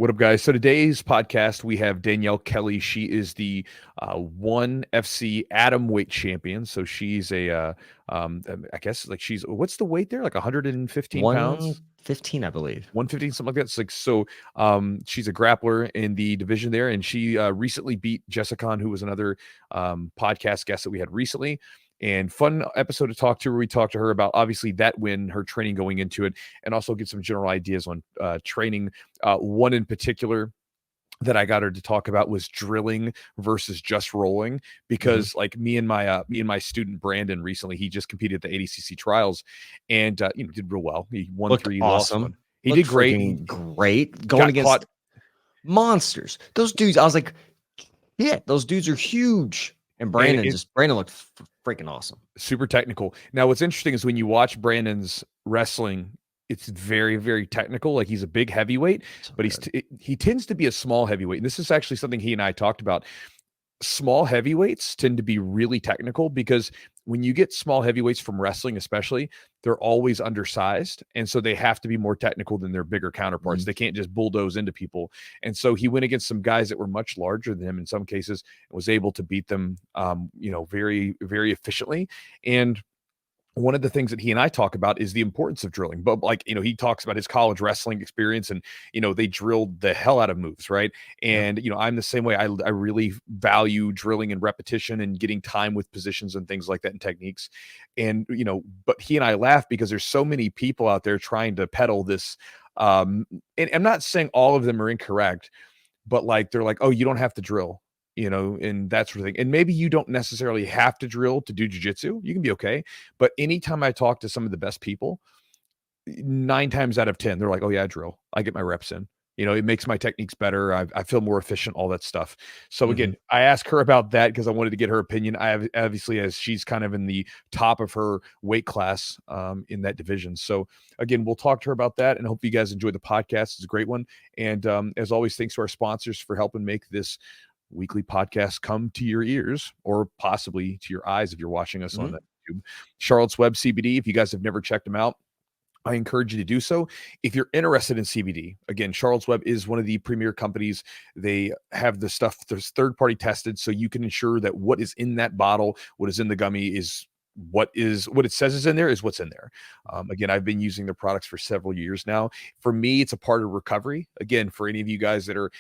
What up, guys? So today's podcast, we have Danielle Kelly. She is the ONE FC Atomweight Champion. So she's I guess like what's the weight there? Like 115 pounds? 115, I believe. 115, something like that. It's like, so she's a grappler in the division there. And she recently beat Jessa Khan, who was another podcast guest that we had recently. And fun episode to talk to where we talked to her about obviously that win, her training going into it, and also get some general ideas on training. One in particular that I got her to talk about was drilling versus just rolling, because like me and my student Brandon recently, he just competed at the ADCC trials and did real well. He won Looked 3, awesome. lost 1. He did great. Great going against monsters. Those dudes, I was like, yeah, those dudes are huge. And Brandon looked freaking awesome. Super technical. Now, what's interesting is when you watch Brandon's wrestling, it's very, very technical. Like, he's a big heavyweight, but he tends to be a small heavyweight. And this is actually something he and I talked about. Small heavyweights tend to be really technical because when you get small heavyweights from wrestling, especially, they're always undersized. And so they have to be more technical than their bigger counterparts. They can't just bulldoze into people. And so he went against some guys that were much larger than him in some cases and was able to beat them, very, very efficiently. And one of the things that he and I talk about is the importance of drilling. But he talks about his college wrestling experience and, they drilled the hell out of moves. Right. And, I'm the same way. I really value drilling and repetition and getting time with positions and things like that and techniques. And, but he and I laugh because there's so many people out there trying to peddle this. And I'm not saying all of them are incorrect, but they're like, oh, you don't have to drill. And that sort of thing. And maybe you don't necessarily have to drill to do jiu-jitsu. You can be okay. But anytime I talk to some of the best people, 9 times out of 10, they're like, oh yeah, I drill. I get my reps in. It makes my techniques better. I feel more efficient, all that stuff. So again, I asked her about that because I wanted to get her opinion. I have obviously, as she's kind of in the top of her weight class in that division. So again, we'll talk to her about that and hope you guys enjoy the podcast. It's a great one. And as always, thanks to our sponsors for helping make this weekly podcast come to your ears or possibly to your eyes if you're watching us on YouTube. Charlotte's Web CBD. If you guys have never checked them out, I encourage you to do so. If you're interested in CBD, again, Charlotte's Web is one of the premier companies. They have the stuff that's third-party tested, so you can ensure that what is in that bottle, what is in the gummy is what it says is in there is what's in there. Again, I've been using their products for several years now. For me, it's a part of recovery. Again, for any of you guys that are,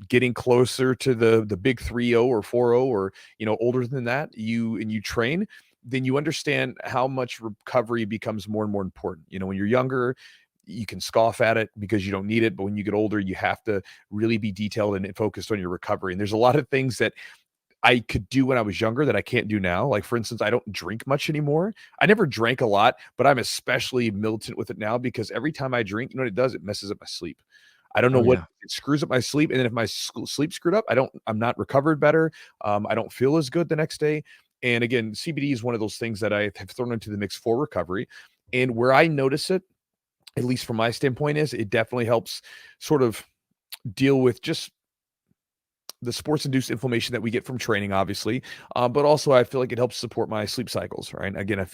getting closer to the big 3-0 or 4-0 or, older than that, you train, then you understand how much recovery becomes more and more important. When you're younger, you can scoff at it because you don't need it. But when you get older, you have to really be detailed and focused on your recovery. And there's a lot of things that I could do when I was younger that I can't do now. Like, for instance, I don't drink much anymore. I never drank a lot, but I'm especially militant with it now because every time I drink, you know what it does? It messes up my sleep. I don't know what it screws up my sleep. And then if my sleep screwed up, I'm not recovered better. I don't feel as good the next day. And again, CBD is one of those things that I have thrown into the mix for recovery. And where I notice it, at least from my standpoint, is it definitely helps sort of deal with just the sports-induced inflammation that we get from training, obviously, but also I feel like it helps support my sleep cycles. Right? Again, I just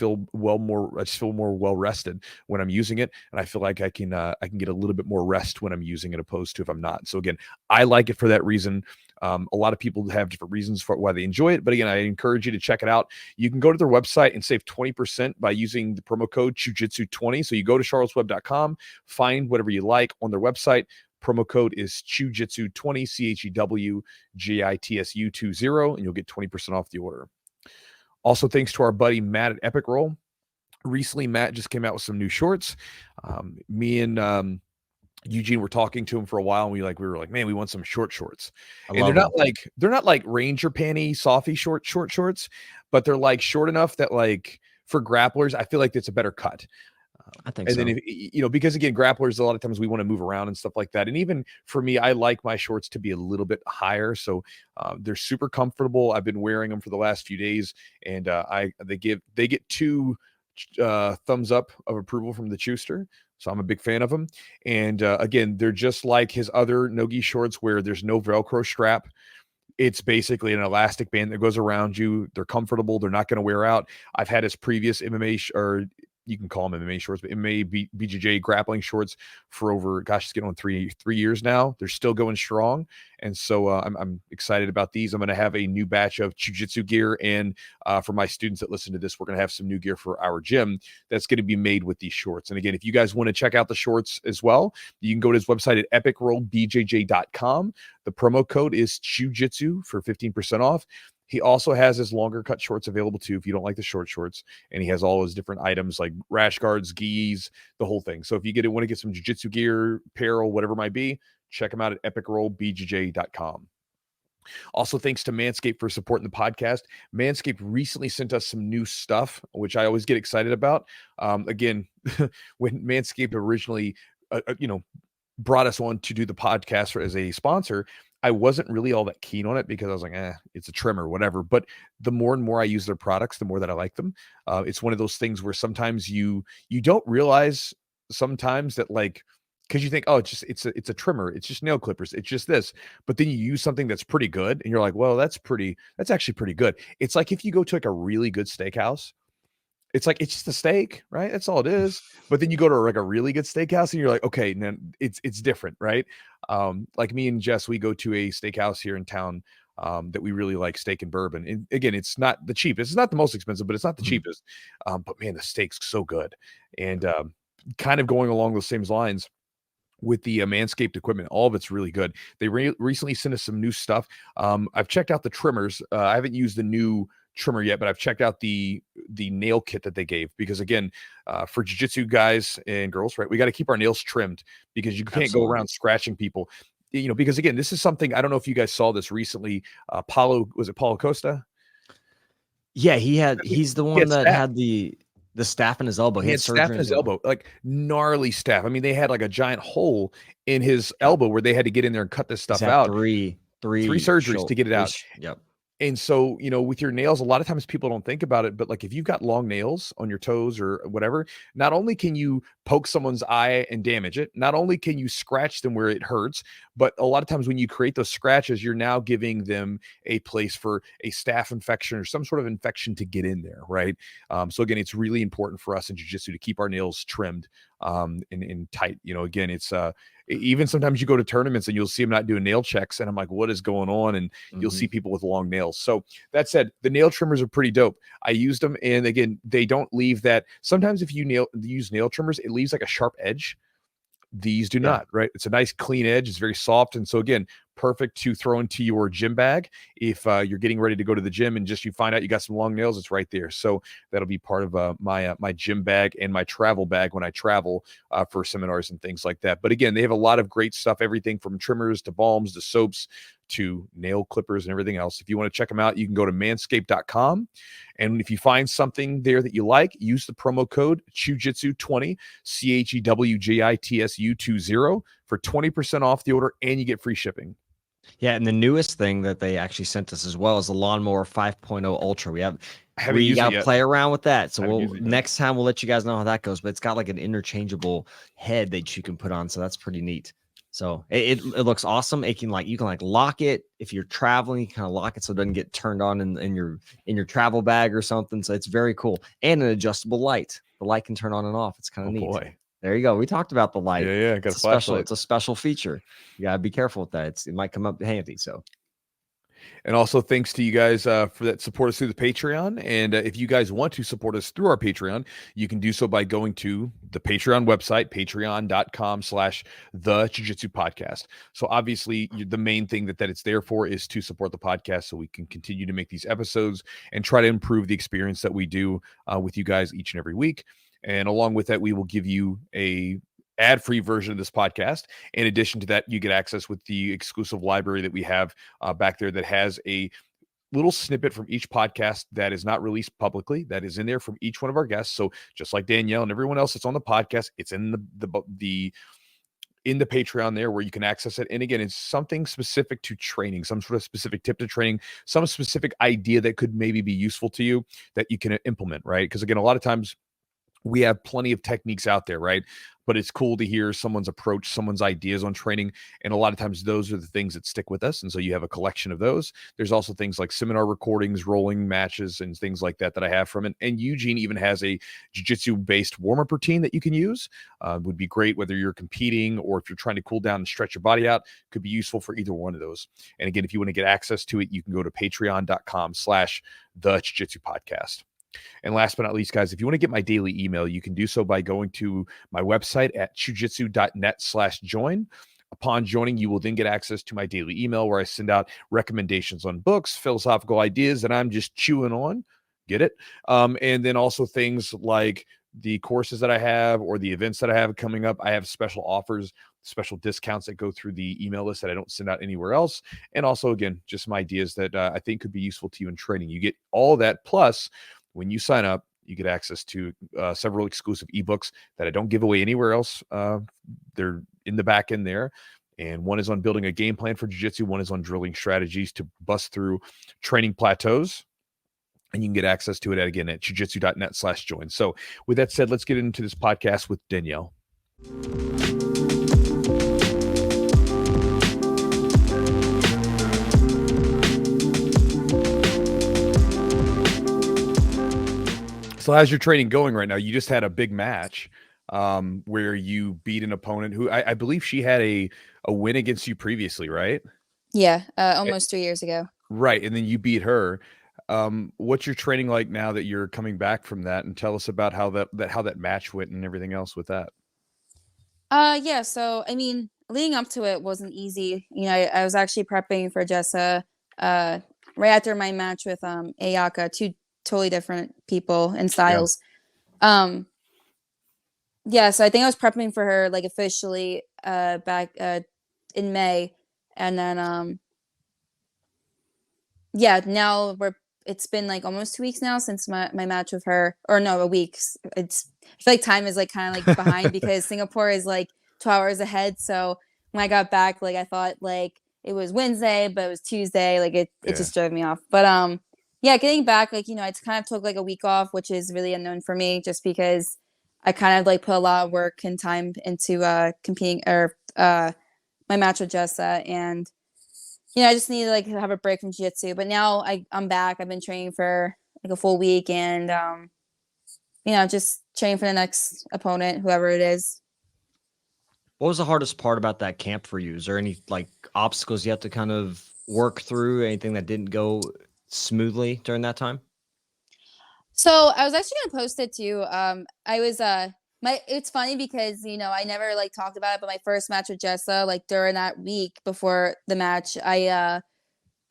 feel more well rested when I'm using it, and I feel like I can get a little bit more rest when I'm using it, opposed to if I'm not. So again, I like it for that reason. A lot of people have different reasons for why they enjoy it, but again, I encourage you to check it out. You can go to their website and save 20% by using the promo code Chewjitsu20. So you go to charlottesweb.com, find whatever you like on their website. Promo code is Chewjitsu20, CHEWJITSU20, and you'll get 20% off the order. Also, thanks to our buddy Matt at Epic Roll. Recently, Matt just came out with some new shorts. Me and Eugene were talking to him for a while, and we were like, man, we want some short shorts. And they're not like Ranger panty, softy short shorts, but they're like short enough that for grapplers, I feel like it's a better cut. I think and so. Then because again, grapplers, a lot of times we want to move around and stuff like that. And even for me, I like my shorts to be a little bit higher. So they're super comfortable. I've been wearing them for the last few days, and they get 2 thumbs up of approval from the Chewster. So I'm a big fan of them. And again, they're just like his other Nogi shorts where there's no Velcro strap. It's basically an elastic band that goes around you. They're comfortable. They're not going to wear out. I've had his previous MMA you can call them MMA shorts, but MMA BJJ grappling shorts for over, gosh, it's getting on three years now. They're still going strong. And so I'm excited about these. I'm going to have a new batch of Jiu-Jitsu gear. And for my students that listen to this, we're going to have some new gear for our gym that's going to be made with these shorts. And again, if you guys want to check out the shorts as well, you can go to his website at epicrollbjj.com. The promo code is Chewjitsu for 15% off. He also has his longer cut shorts available too, if you don't like the short shorts. And he has all his different items like rash guards, gis, the whole thing. So if you want to get some jiu-jitsu gear, apparel, whatever it might be, check him out at epicrollbjj.com. Also, thanks to Manscaped for supporting the podcast. Manscaped recently sent us some new stuff, which I always get excited about. Again, when Manscaped originally, brought us on to do the podcast as a sponsor, I wasn't really all that keen on it because I was like, it's a trimmer, whatever. But the more and more I use their products, the more that I like them. It's one of those things where sometimes you don't realize sometimes that, like, because you think, oh, it's a trimmer, it's just nail clippers, it's just this. But then you use something that's pretty good, and you're like, well, that's actually pretty good. It's like if you go to like a really good steakhouse. It's like, it's just a steak, right? That's all it is. But then you go to like a really good steakhouse and you're like, okay, now it's different, right? Like me and Jess, we go to a steakhouse here in town that we really like, steak and bourbon. And again, it's not the cheapest. It's not the most expensive, but it's not the cheapest. But man, the steak's so good. And kind of going along those same lines with the Manscaped equipment, all of it's really good. They recently sent us some new stuff. I've checked out the trimmers. I haven't used the new trimmer yet, but I've checked out the nail kit that they gave, because again, for jiu-jitsu guys and girls, right, we got to keep our nails trimmed because you can't go around scratching people, because again, this is something, I don't know if you guys saw this recently. Paulo Costa? Yeah, he's the one that had the staff in his elbow. He had staff in his elbow, like gnarly staff. I mean, they had like a giant hole in his elbow where they had to get in there and cut this stuff out. Three surgeries to get it out. Yep. And so, with your nails, a lot of times people don't think about it, but like if you've got long nails on your toes or whatever, not only can you poke someone's eye and damage it, not only can you scratch them where it hurts, but a lot of times when you create those scratches, you're now giving them a place for a staph infection or some sort of infection to get in there, right? So again, it's really important for us in jiu-jitsu to keep our nails trimmed and tight. Again, it's even sometimes you go to tournaments and you'll see them not doing nail checks, and I'm like, what is going on? And you'll see people with long nails. So that said, the nail trimmers are pretty dope. I used them, and again, they don't leave that. Sometimes if you use nail trimmers, it leaves like a sharp edge. These do not, right? It's a nice clean edge. It's very soft. And so again, perfect to throw into your gym bag. If you're getting ready to go to the gym and just you find out you got some long nails, it's right there. So that'll be part of my gym bag and my travel bag when I travel for seminars and things like that. But again, they have a lot of great stuff, everything from trimmers to balms to soaps to nail clippers and everything else. If you want to check them out, you can go to manscaped.com. And if you find something there that you like, use the promo code Chewjitsu20, CHEWJITSU20 for 20% off the order, and you get free shipping. Yeah, and the newest thing that they actually sent us as well is the Lawnmower 5.0 Ultra. We got to play around with that. So next time we'll let you guys know how that goes. But it's got like an interchangeable head that you can put on, so that's pretty neat. So it looks awesome. You can lock it if you're traveling. You kind of lock it so it doesn't get turned on in your travel bag or something. So it's very cool, and an adjustable light. The light can turn on and off. It's kind of neat. Boy. There you go. We talked about the light. Yeah, got a flashlight. It's a special feature. You gotta be careful with that. It might come up handy. So. And also thanks to you guys for that support us through the Patreon. And if you guys want to support us through our Patreon, you can do so by going to the Patreon website, patreon.com/the Jiu-Jitsu podcast. So obviously the main thing that it's there for is to support the podcast so we can continue to make these episodes and try to improve the experience that we do with you guys each and every week. And along with that, we will give you a ad-free version of this podcast. In addition to that, you get access with the exclusive library that we have back there that has a little snippet from each podcast that is not released publicly, that is in there from each one of our guests. So just like Danielle and everyone else that's on the podcast, it's in the Patreon there where you can access it. And again, it's something specific to training, some sort of specific tip to training, some specific idea that could maybe be useful to you that you can implement, right? Because again, a lot of times we have plenty of techniques out there, right? But it's cool to hear someone's approach, someone's ideas on training. And a lot of times those are the things that stick with us. And so you have a collection of those. There's also things like seminar recordings, rolling matches, and things like that that I have from it. And Eugene even has a jiu-jitsu based warm-up routine that you can use. Would be great whether you're competing or if you're trying to cool down and stretch your body out. Could be useful for either one of those. And again, if you want to get access to it, you can go to patreon.com/the Jiu-Jitsu podcast. And last but not least, guys, if you want to get my daily email, you can do so by going to my website at chewjitsu.net/join. Upon joining, you will then get access to my daily email where I send out recommendations on books, philosophical ideas that I'm just chewing on. Get it? And then also things like the courses that I have or the events that I have coming up. I have special offers, special discounts that go through the email list that I don't send out anywhere else. And also, again, just some ideas that I think could be useful to you in training. You get all that. Plus, when you sign up, you get access to several exclusive ebooks that I don't give away anywhere else. They're in the back end there. And one is on building a game plan for jiu-jitsu. One is on drilling strategies to bust through training plateaus. And you can get access to it again at chewjitsu.net/join. So with that said, let's get into this podcast with Danielle. So how's your training going right now? You just had a big match where you beat an opponent who I believe she had a win against you previously, right? Yeah, almost 3 years ago. Right, and then you beat her. What's your training like now that you're coming back from that? And tell us about how that match went and everything else with that. Yeah, so I mean, leading up to it wasn't easy. You know, I was actually prepping for Jessa right after my match with Ayaka, two totally different people and styles. Yeah. Yeah, so I think I was prepping for her like officially back in May, and then yeah, now it's been like almost 2 weeks now since my match with her, or no, a week. I feel like time is like kind of like behind because Singapore is like 2 hours ahead. So when I got back, like I thought like it was Wednesday, but it was Tuesday. Like it just drove me off. But yeah, getting back, like, you know, I kind of took like a week off, which is really unknown for me just because I kind of like put a lot of work and time into competing or my match with Jessa, and you know, I just need to like have a break from jiu-jitsu. But now I'm back. I've been training for like a full week, and you know, just training for the next opponent, whoever it is. What was the hardest part about that camp for you? Is there any like obstacles you have to kind of work through? Anything that didn't go smoothly during that time? So I was actually gonna post it too. I was it's funny because, you know, I never like talked about it, but my first match with Jessa, like during that week before the match, I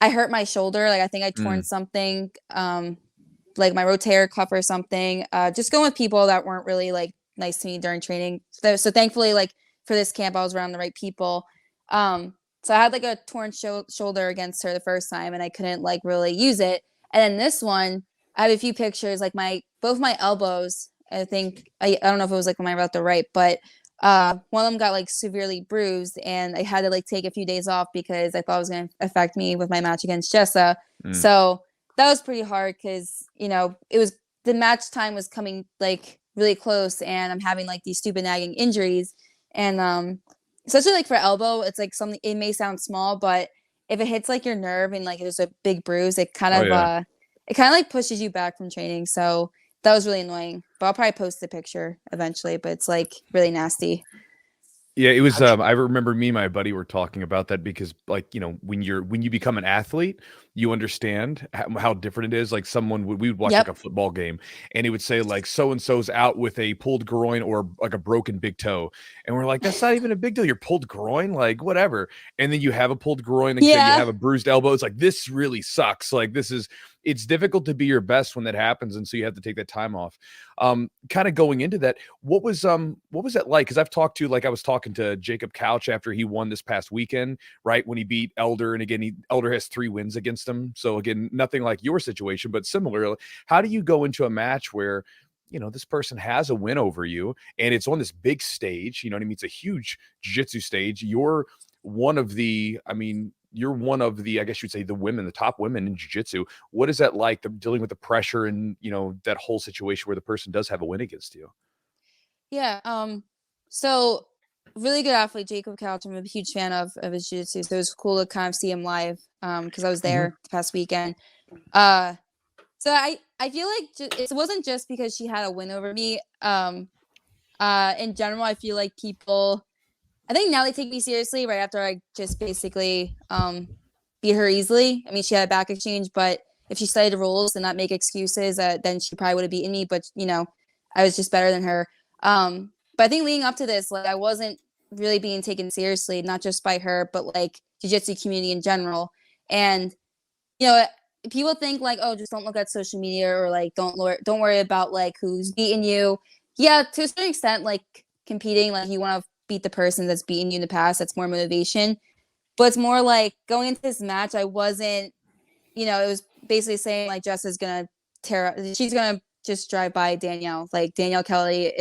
hurt my shoulder. Like I think I torn something, like my rotator cuff or something. Just going with people that weren't really like nice to me during training. So thankfully, like for this camp, I was around the right people. So I had like a torn shoulder against her the first time, and I couldn't like really use it. And then this one, I have a few pictures, like both my elbows. I think I don't know if it was like on my left or right, but one of them got like severely bruised, and I had to like take a few days off because I thought it was going to affect me with my match against Jessa. So that was pretty hard because, you know, the match time was coming like really close, and I'm having like these stupid nagging injuries, and especially like for elbow, it's like something, it may sound small, but if it hits like your nerve and like there's a big bruise, it kind of it kind of like pushes you back from training. So that was really annoying, but I'll probably post the picture eventually, but it's like really nasty. Yeah, it was. I remember me and my buddy were talking about that because, like, you know, when you become an athlete, you understand how different it is. Like, we would watch like a football game, and it would say like so and so's out with a pulled groin or like a broken big toe, and we're like, that's not even a big deal. Your pulled groin, like whatever. And then you have a pulled groin, and you have a bruised elbow. It's like, this really sucks. Like it's difficult to be your best when that happens, and so you have to take that time off. Kind of going into that, what was that like? Because I was talking to Jacob Couch after he won this past weekend, right, when he beat Elder, and again, Elder has 3 wins against him, so again, nothing like your situation, but similar. How do you go into a match where, you know, this person has a win over you, and it's on this big stage? You know what I mean? It's a huge jiu-jitsu stage. You're one of the, I mean, you're one of the, I guess you'd say, the top women in jiu-jitsu. What is that like, dealing with the pressure and, that whole situation where the person does have a win against you? Yeah. So really good athlete, Jacob Couch. I'm a huge fan of his jiu-jitsu. So it was cool to kind of see him live. Because I was there the past weekend. So I feel like it wasn't just because she had a win over me. In general, I feel like I think now they take me seriously right after I just basically beat her easily. I mean, she had a back exchange, but if she studied the rules and not make excuses, then she probably would have beaten me. But I was just better than her. But I think leading up to this, like, I wasn't really being taken seriously, not just by her, but like jiu-jitsu community in general. And people think like, oh, just don't look at social media, or like don't worry about like who's beating you. Yeah, to a certain extent, like competing, like you want to beat the person that's beaten you in the past. That's more motivation. But it's more like going into this match, I wasn't, it was basically saying like Jessa's gonna she's gonna just drive by Danielle. Like Danielle Kelly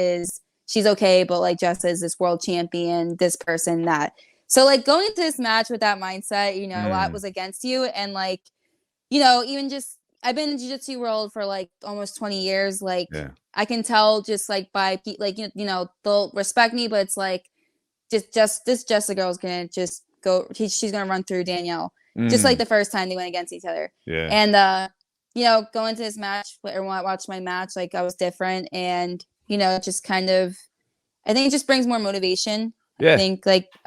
she's okay, but like Jessa is this world champion, this person, that. So like going into this match with that mindset, a lot was against you. And like, even just, I've been in jiu-jitsu world for like almost 20 years. Like I can tell just like by like, they'll respect me, but it's like, just this Jessa girl's gonna just go, she's gonna run through Danielle. Just like the first time they went against each other. Yeah. And, going into this match, everyone watched my match, like I was different. And, just kind of, I think it just brings more motivation. Yeah.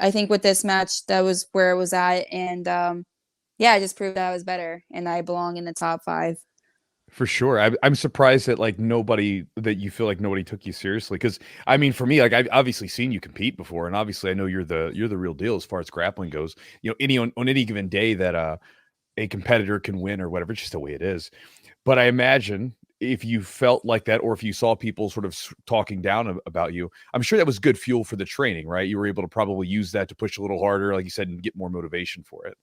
I think with this match, that was where it was at. And, I just proved that I was better and I belong in the top 5. For sure. I'm surprised that that you feel like nobody took you seriously. Cause I mean, for me, like I've obviously seen you compete before, and obviously I know you're the real deal as far as grappling goes. On any given day that a competitor can win or whatever, it's just the way it is. But I imagine if you felt like that, or if you saw people sort of talking down about you, I'm sure that was good fuel for the training, right? You were able to probably use that to push a little harder, like you said, and get more motivation for it.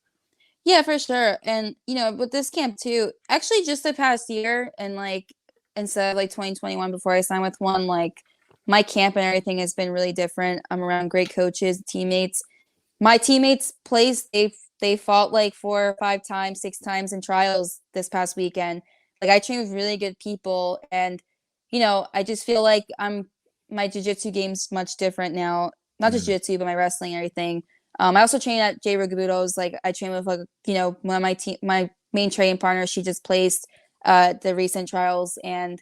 Yeah, for sure. And, with this camp too, actually just the past year, and like, instead of like 2021 before I signed with ONE, like my camp and everything has been really different. I'm around great coaches, teammates. My teammates placed, they fought like 4 or 5 times, 6 times in trials this past weekend. Like I train with really good people, and, I just feel like my jiu-jitsu game's much different now. Not just jiu-jitsu, but my wrestling and everything. I also train at J. Rugabuto's. Like I train with like, one of my main training partners. She just placed the recent trials, and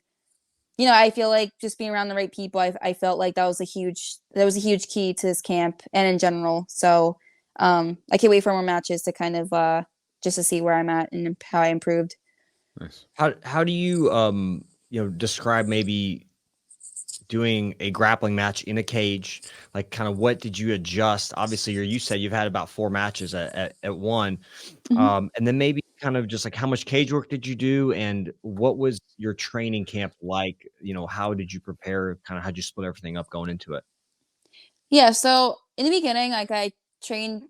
I feel like just being around the right people, I felt like that was a huge key to this camp and in general. So I can't wait for more matches to kind of just to see where I'm at and how I improved. Nice. How do you describe maybe doing a grappling match in a cage? Like kind of what did you adjust? Obviously you said you've had about 4 matches at ONE. And then maybe kind of just like how much cage work did you do, and what was your training camp like? How did you prepare? Kind of how'd you split everything up going into it? Yeah, so in the beginning, like I trained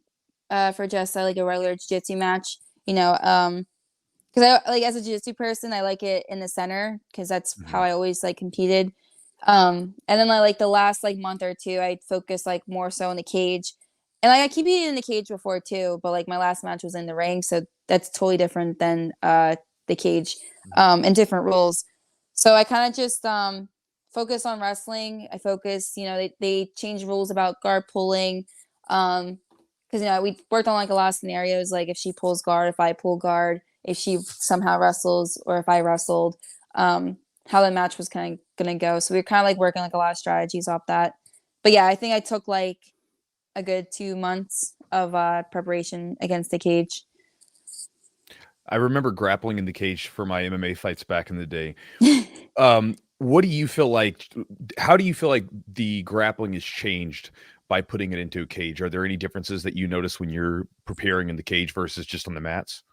for Jessa like a regular jiu-jitsu match, because I like, as a jiu-jitsu person, I like it in the center because that's how I always like competed. And then like the last like month or 2, I'd focus like more so in the cage, and like I keep eating in the cage before too, but like my last match was in the ring, so that's totally different than the cage, and different rules. So I kind of just focus on wrestling. I focus, they changed rules about guard pulling, because we worked on like a lot of scenarios, like if she pulls guard, if I pull guard, if she somehow wrestles, or if I wrestled, how the match was kind of gonna go. So we were kind of like working like a lot of strategies off that. But yeah, I think I took like a good 2 months of preparation against the cage. I remember grappling in the cage for my MMA fights back in the day. What do you feel like? How do you feel like the grappling has changed by putting it into a cage? Are there any differences that you notice when you're preparing in the cage versus just on the mats?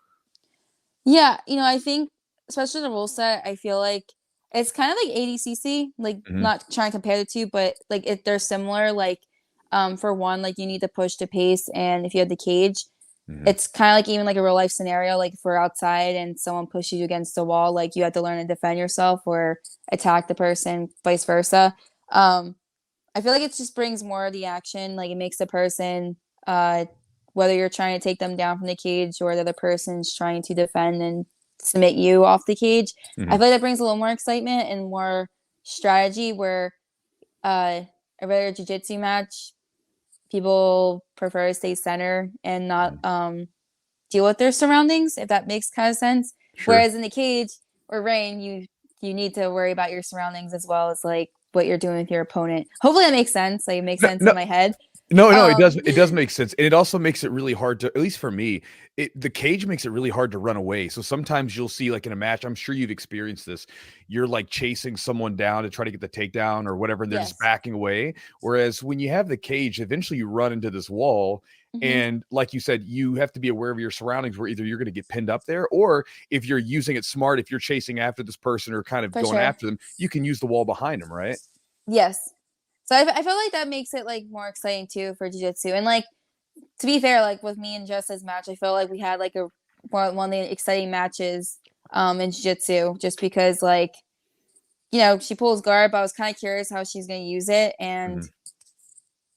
Yeah, I think especially the rule set, I feel like it's kind of like ADCC, like not trying to compare the two, but like if they're similar, like for ONE, like you need to push to pace, and if you have the cage, it's kind of like even like a real life scenario, like if we're outside and someone pushes you against the wall, like you have to learn to defend yourself or attack the person, vice versa. I feel like it just brings more of the action, like it makes the person whether you're trying to take them down from the cage or the other person's trying to defend and submit you off the cage. I feel like that brings a little more excitement and more strategy, where a regular jiu-jitsu match, people prefer to stay center and not deal with their surroundings, if that makes kind of sense. Sure. Whereas in the cage or ring, you need to worry about your surroundings as well as like what you're doing with your opponent. Hopefully that makes sense. Like, it makes sense in my head. No, it does. It does make sense. And it also makes it really hard to, at least for me, the cage makes it really hard to run away. So sometimes you'll see, like in a match, I'm sure you've experienced this. You're like chasing someone down to try to get the takedown or whatever, and they're just backing away. Whereas when you have the cage, eventually you run into this wall. And like you said, you have to be aware of your surroundings, where either you're going to get pinned up there, or if you're using it smart, if you're chasing after this person or kind of going after them, you can use the wall behind them, right? Yes. So I feel like that makes it like more exciting too for jiu-jitsu. And like, to be fair, like with me and Jessa's match, I feel like we had like one of the exciting matches in jiu-jitsu, just because like, you know, she pulls guard, but I was kind of curious how she's going to use it. And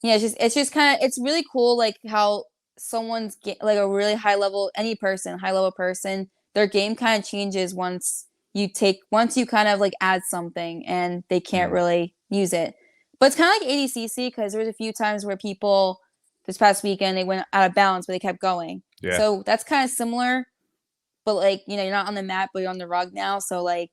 yeah, it's just kind of, it's really cool, like how someone's like a really high level person, their game kind of changes once you kind of like add something and they can't really use it. But it's kind of like ADCC, because there was a few times where people this past weekend, they went out of bounds, but they kept going. Yeah. So that's kind of similar, but like, you know, you're not on the mat, but you're on the rug now. So like,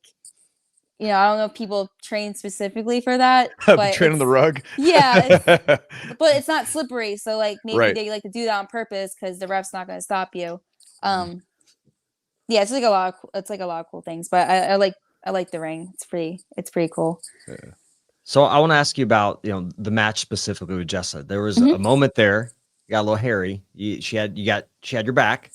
you know, I don't know if people train specifically for that. But train on the rug. Yeah. But it's not slippery. So like maybe they like to do that on purpose because the ref's not going to stop you. Yeah, it's like a lot of cool things, but I like the ring. It's pretty cool. Yeah. So I want to ask you about, you know, the match specifically with Jessa. There was a moment there, you got a little hairy. She had your back.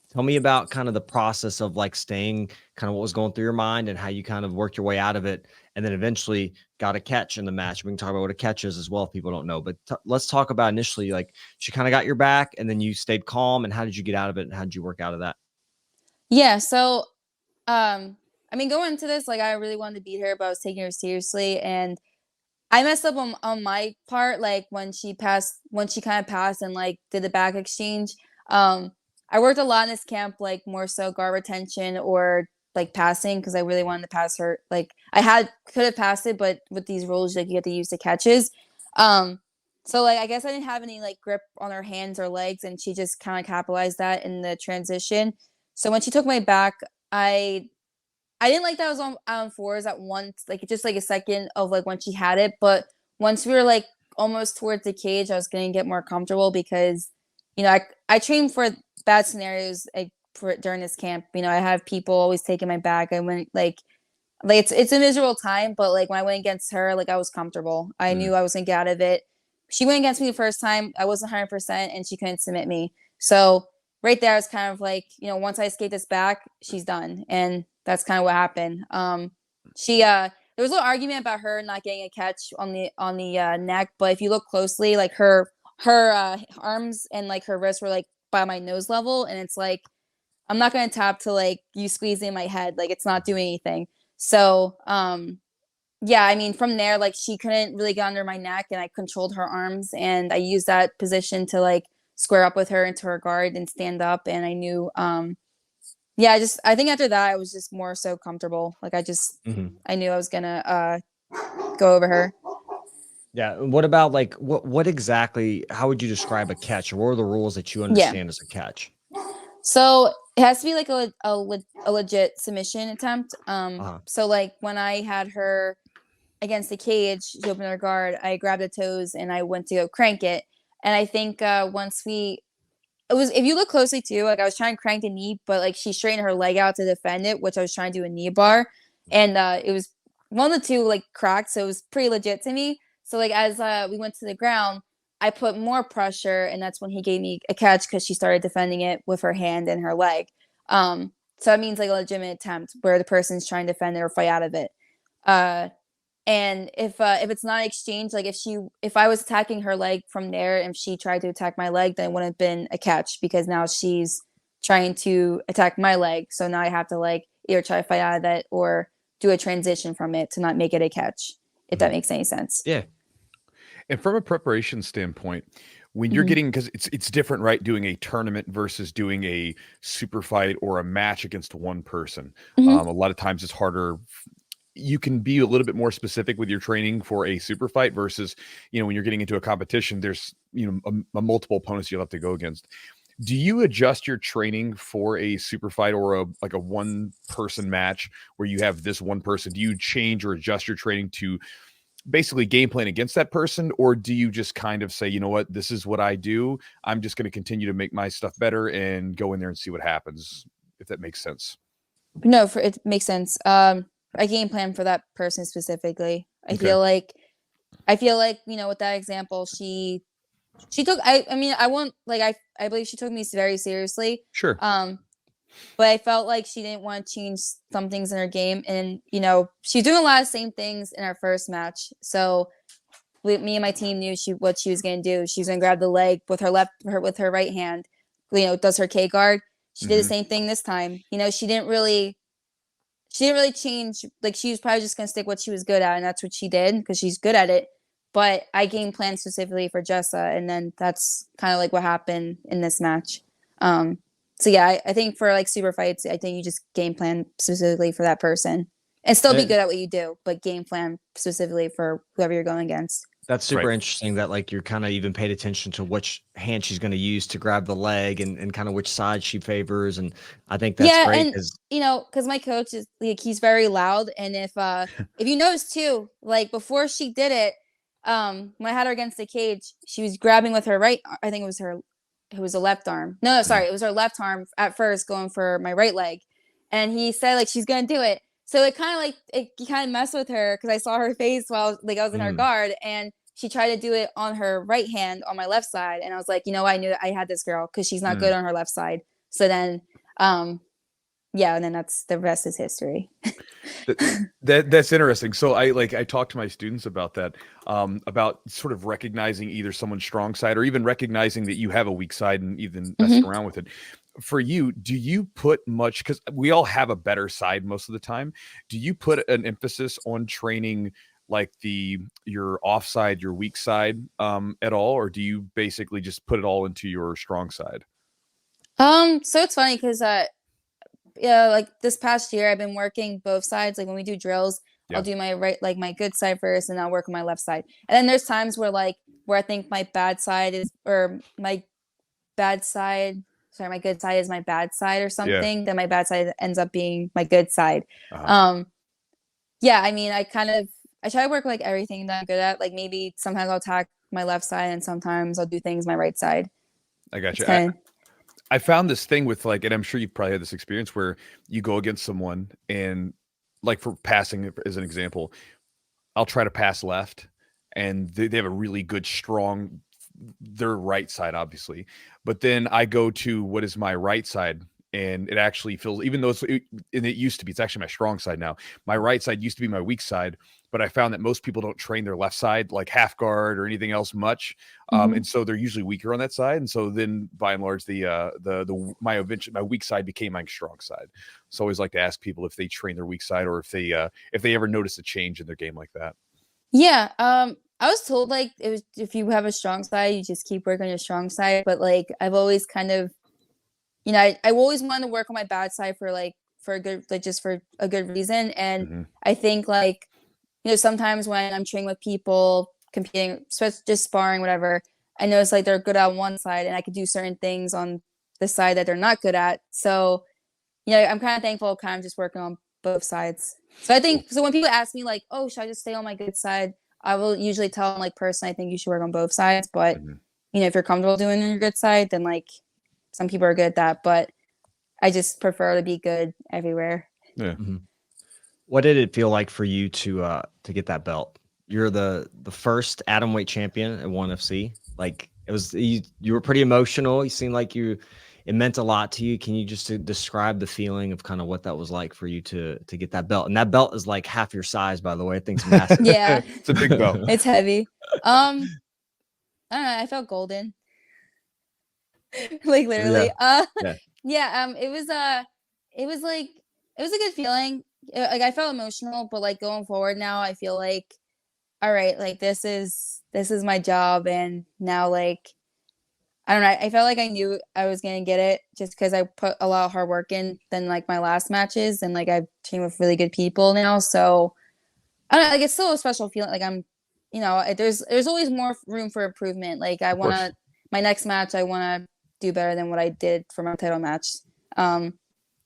Tell me about kind of the process of like staying, kind of what was going through your mind and how you kind of worked your way out of it, and then eventually got a catch in the match. We can talk about what a catch is as well if people don't know, but let's talk about initially, like, she kind of got your back and then you stayed calm, and how did you get out of it and how did you work out of that? Yeah, so I mean, going into this, like, I really wanted to beat her, but I was taking her seriously, and I messed up on my part, like when she kind of passed and like did the back exchange. I worked a lot in this camp, like more so guard retention or like passing, because I really wanted to pass her. Like could have passed it, but with these rules, like you have to use the catches. So like I guess I didn't have any like grip on her hands or legs, and she just kind of capitalized that in the transition. So when she took my back, I didn't like that I was on fours at once, like just like a second of like when she had it. But once we were like almost towards the cage, I was going to get more comfortable, because, you know, I train for bad scenarios during this camp. You know, I have people always taking my back. I went like it's a miserable time, but like when I went against her, like I was comfortable. I knew I was going to get out of it. She went against me the first time. I wasn't 100% and she couldn't submit me. So right there, it's kind of like, you know, once I skate this back, she's done. And that's kind of what happened. There was a little argument about her not getting a catch on the neck, but if you look closely, like her arms and like her wrists were like by my nose level, and it's like, I'm not going to tap to like you squeezing my head, like it's not doing anything. So yeah, I mean, from there, like she couldn't really get under my neck, and I controlled her arms, and I used that position to like square up with her into her guard and stand up. And I knew yeah, I think after that I was just more so comfortable. Like I knew I was gonna go over her. Yeah. What about like what exactly, how would you describe a catch, or what are the rules that you understand as a catch? So it has to be like a legit submission attempt. So like when I had her against the cage, she opened her guard, I grabbed the toes and I went to go crank it. And I think if you look closely too, like I was trying to crank the knee, but like she straightened her leg out to defend it, which I was trying to do a knee bar. And it was one of the two like cracked. So it was pretty legit to me. So like as we went to the ground, I put more pressure, and that's when he gave me a catch, because she started defending it with her hand and her leg. So that means like a legitimate attempt where the person's trying to defend it or fight out of it. And if it's not exchange, like if I was attacking her leg from there and she tried to attack my leg, then it wouldn't have been a catch, because now she's trying to attack my leg. So now I have to like either try to fight out of that or do a transition from it to not make it a catch, if that makes any sense. Yeah. And from a preparation standpoint, when you're getting, because it's different, right? Doing a tournament versus doing a super fight or a match against one person. A lot of times it's harder. You can be a little bit more specific with your training for a super fight versus, when you're getting into a competition, there's, a multiple opponents you'll have to go against. Do you adjust your training for a super fight or a one person match where you have this one person? Do you change or adjust your training to basically game plan against that person? Or do you just kind of say, you know what, this is what I do. I'm just going to continue to make my stuff better and go in there and see what happens, if that makes sense? No, it makes sense. I game plan for that person specifically. I feel like, with that example, she took, I believe she took me very seriously. Sure. But I felt like she didn't want to change some things in her game. And, she's doing a lot of same things in our first match. So me and my team knew what she was going to do. She was going to grab the leg with her right hand, does her K guard. She did the same thing this time. She didn't really change. Like, she was probably just going to stick what she was good at. And that's what she did because she's good at it. But I game planned specifically for Jessa. And then that's kind of like what happened in this match. So yeah, I think for like super fights, I think you just game plan specifically for that person and still be good at what you do, but game plan specifically for whoever you're going against. That's super interesting that like you're kind of even paid attention to which hand she's going to use to grab the leg and kind of which side she favors. And I think that's great. And because my coach is like, he's very loud. And if you notice too, like before she did it, when I had her against the cage, she was grabbing with her right. I think it was a left arm. No, sorry. It was her left arm at first going for my right leg. And he said like, she's going to do it. So it kind of messed with her because I saw her face while I was in her guard, and she tried to do it on her right hand on my left side. And I was like, I knew that I had this girl because she's not good on her left side. So then, and then that's the rest is history. That's interesting. So I talk to my students about that, about sort of recognizing either someone's strong side or even recognizing that you have a weak side and even messing around with it. For you, do you put much, because we all have a better side most of the time, do you put an emphasis on training like your offside, your weak side at all, or do you basically just put it all into your strong side? So it's funny because like this past year I've been working both sides. Like when we do drills, I'll do my right, like my good side first, and I'll work on my left side. And then there's times where I think my bad side is, or my bad side, sorry, my good side is my bad side or something. Then my bad side ends up being my good side. I mean, I try to work like everything that I'm good at. Like maybe sometimes I'll attack my left side and sometimes I'll do things my right side. I got you. I found this thing with and I'm sure you've probably had this experience where you go against someone and like for passing as an example, I'll try to pass left and they have a really good, strong, their right side, obviously. But then I go to what is my right side and it actually feels, even though it used to be, it's actually my strong side now. My right side used to be my weak side, but I found that most people don't train their left side like half guard or anything else much. And so they're usually weaker on that side. And so then by and large, my weak side became my strong side. So I always like to ask people if they train their weak side or if they ever notice a change in their game like that. Yeah. I was told if you have a strong side, you just keep working on your strong side. But I've always kind of, I always wanted to work on my bad side for a good, just for a good reason. And I think sometimes when I'm training with people, competing, just sparring, whatever, I notice they're good on one side and I could do certain things on the side that they're not good at. So, I'm kind of thankful, kind of just working on both sides. So I think, so when people ask me oh, should I just stay on my good side? I will usually tell them personally, I think you should work on both sides. But, if you're comfortable doing it on your good side, then some people are good at that. But I just prefer to be good everywhere. Yeah. What did it feel like for you to get that belt? You're the first atomweight champion at ONE FC. It was you were pretty emotional. You seemed like it meant a lot to you. Can you just describe the feeling of kind of what that was like for you to get that belt? And that belt is like half your size, by the way. I think it's massive. Yeah, it's a big belt. It's heavy. I don't know. I felt golden. Literally. It was a good feeling. I felt emotional, but going forward now, I feel all right, this is my job, and now I don't know. I felt like I knew I was gonna get it just because I put a lot of hard work in than like my last matches, and like I've trained with really good people now. So I don't know, like it's still a special feeling. Like I'm, there's always more room for improvement. Like I want to my next match, I want to do better than what I did for my title match.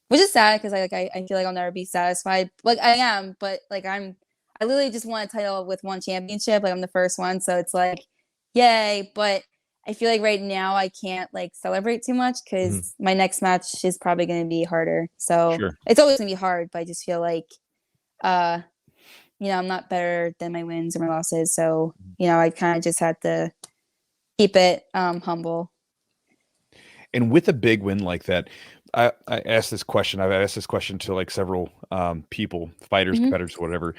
Which is sad because I feel like I'll never be satisfied. Like I am, but like I literally just won a title with ONE Championship. Like I'm the first one, so it's like, yay! But I feel like right now I can't like celebrate too much because my next match is probably going to be harder. So it's always going to be hard, but I just feel like, I'm not better than my wins or my losses. So I kind of just had to keep it humble. And with a big win like that, I asked this question. I've asked this question to like several people, fighters, competitors, whatever.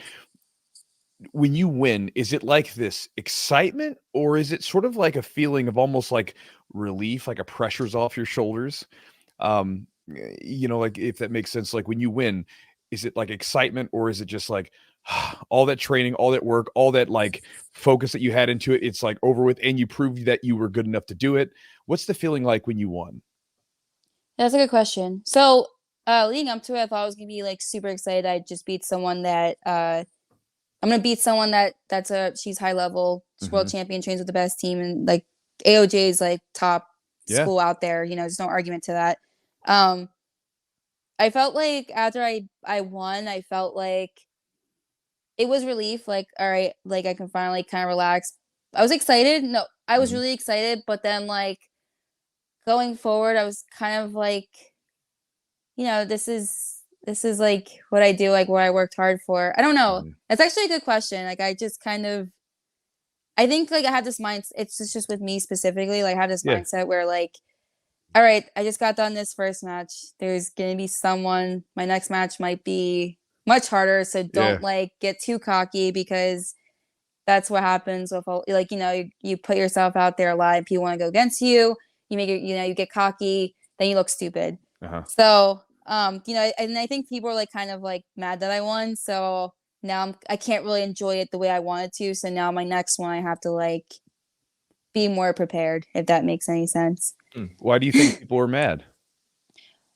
When you win, is it like this excitement, or is it sort of like a feeling of almost like relief, like a pressure's off your shoulders? Like if that makes sense, like when you win, is it like excitement, or is it just like all that training, all that work, all that like focus that you had into it, it's like over with and you proved that you were good enough to do it? What's the feeling like when you won? That's a good question. So leading up to it, I thought I was gonna be like super excited. I just beat someone that I'm gonna beat someone she's high level, world champion, trains with the best team, and like AOJ is like top school out there. There's no argument to that. I felt like after I won, I felt like it was relief. Like, all right, like I can finally kind of relax. I was excited. No, I was really excited, but then like going forward, I was kind of like, this is like what I do, like what I worked hard for. I don't know. That's actually a good question. Like I just kind of, I think like I have this mindset. It's just with me specifically. Like I have this mindset where like, all right, I just got done this first match. There's gonna be someone. My next match might be much harder. So don't like get too cocky, because that's what happens with like you put yourself out there a lot, and people want to go against you. You make it, you get cocky, then you look stupid. So and I think people are like kind of like mad that I won. So now I can't really enjoy it the way I wanted to. So now my next one, I have to like be more prepared, if that makes any sense. Why do you think people are mad?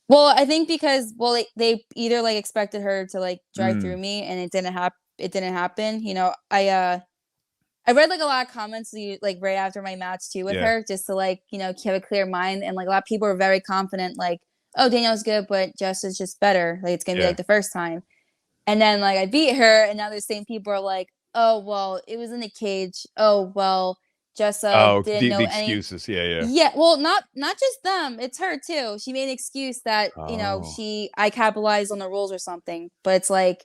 Well, I think because they either like expected her to like drive through me, and it didn't happen. It didn't happen. I read like a lot of comments like right after my match too with her, just to like have a clear mind, and like a lot of people were very confident, like, oh, Danielle's good, but Jessa's just better. Like it's gonna be like the first time. And then like I beat her, and now the same people are like, oh well, it was in the cage. Oh well, Jessa didn't know the excuses. Yeah, well, not just them. It's her too. She made an excuse that I capitalized on the rules or something. But it's like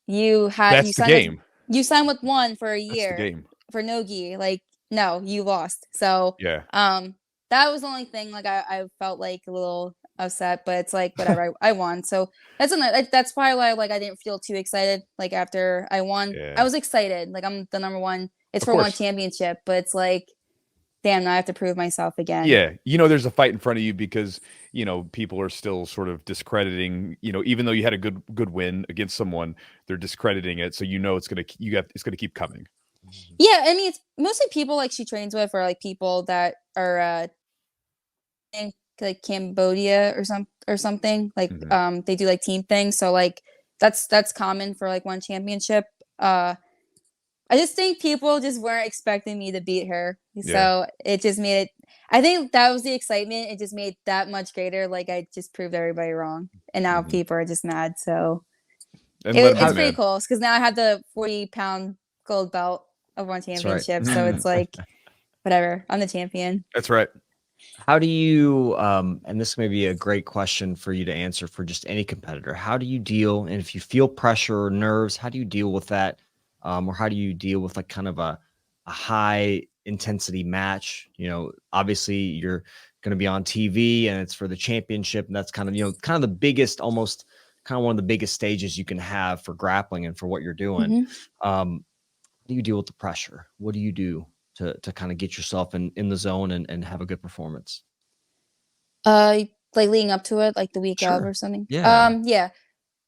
you signed with ONE for a year for no-gi. Like no, you lost. So that was the only thing. Like I felt like a little upset, but it's like whatever. I won, so that's probably why like I didn't feel too excited. Like after I won, I was excited. Like I'm the number one. It's for ONE Championship, but it's like, damn, now I have to prove myself again. Yeah, there's a fight in front of you because people are still sort of discrediting. Even though you had a good win against someone, they're discrediting it. So it's gonna keep coming. Yeah, I mean, it's mostly people like she trains with, or like people that are in like Cambodia or something. Like they do like team things. So like that's common for like ONE Championship. I just think people just weren't expecting me to beat her. So it just made it, I think that was the excitement. It just made that much greater. Like I just proved everybody wrong. And now people are just mad. So it's pretty cool, because now I have the 40-pound gold belt of ONE Championship. So it's like, whatever, I'm the champion. That's right. How do you, and this may be a great question for you to answer for just any competitor, how do you deal, and if you feel pressure or nerves, how do you deal with that? Or how do you deal with like kind of a high intensity match? Obviously you're going to be on TV and it's for the championship, and that's kind of, kind of the biggest, almost kind of one of the biggest stages you can have for grappling and for what you're doing. How do you deal with the pressure? What do you do to kind of get yourself in the zone and have a good performance? Like leading up to it, like the week of or something. Yeah.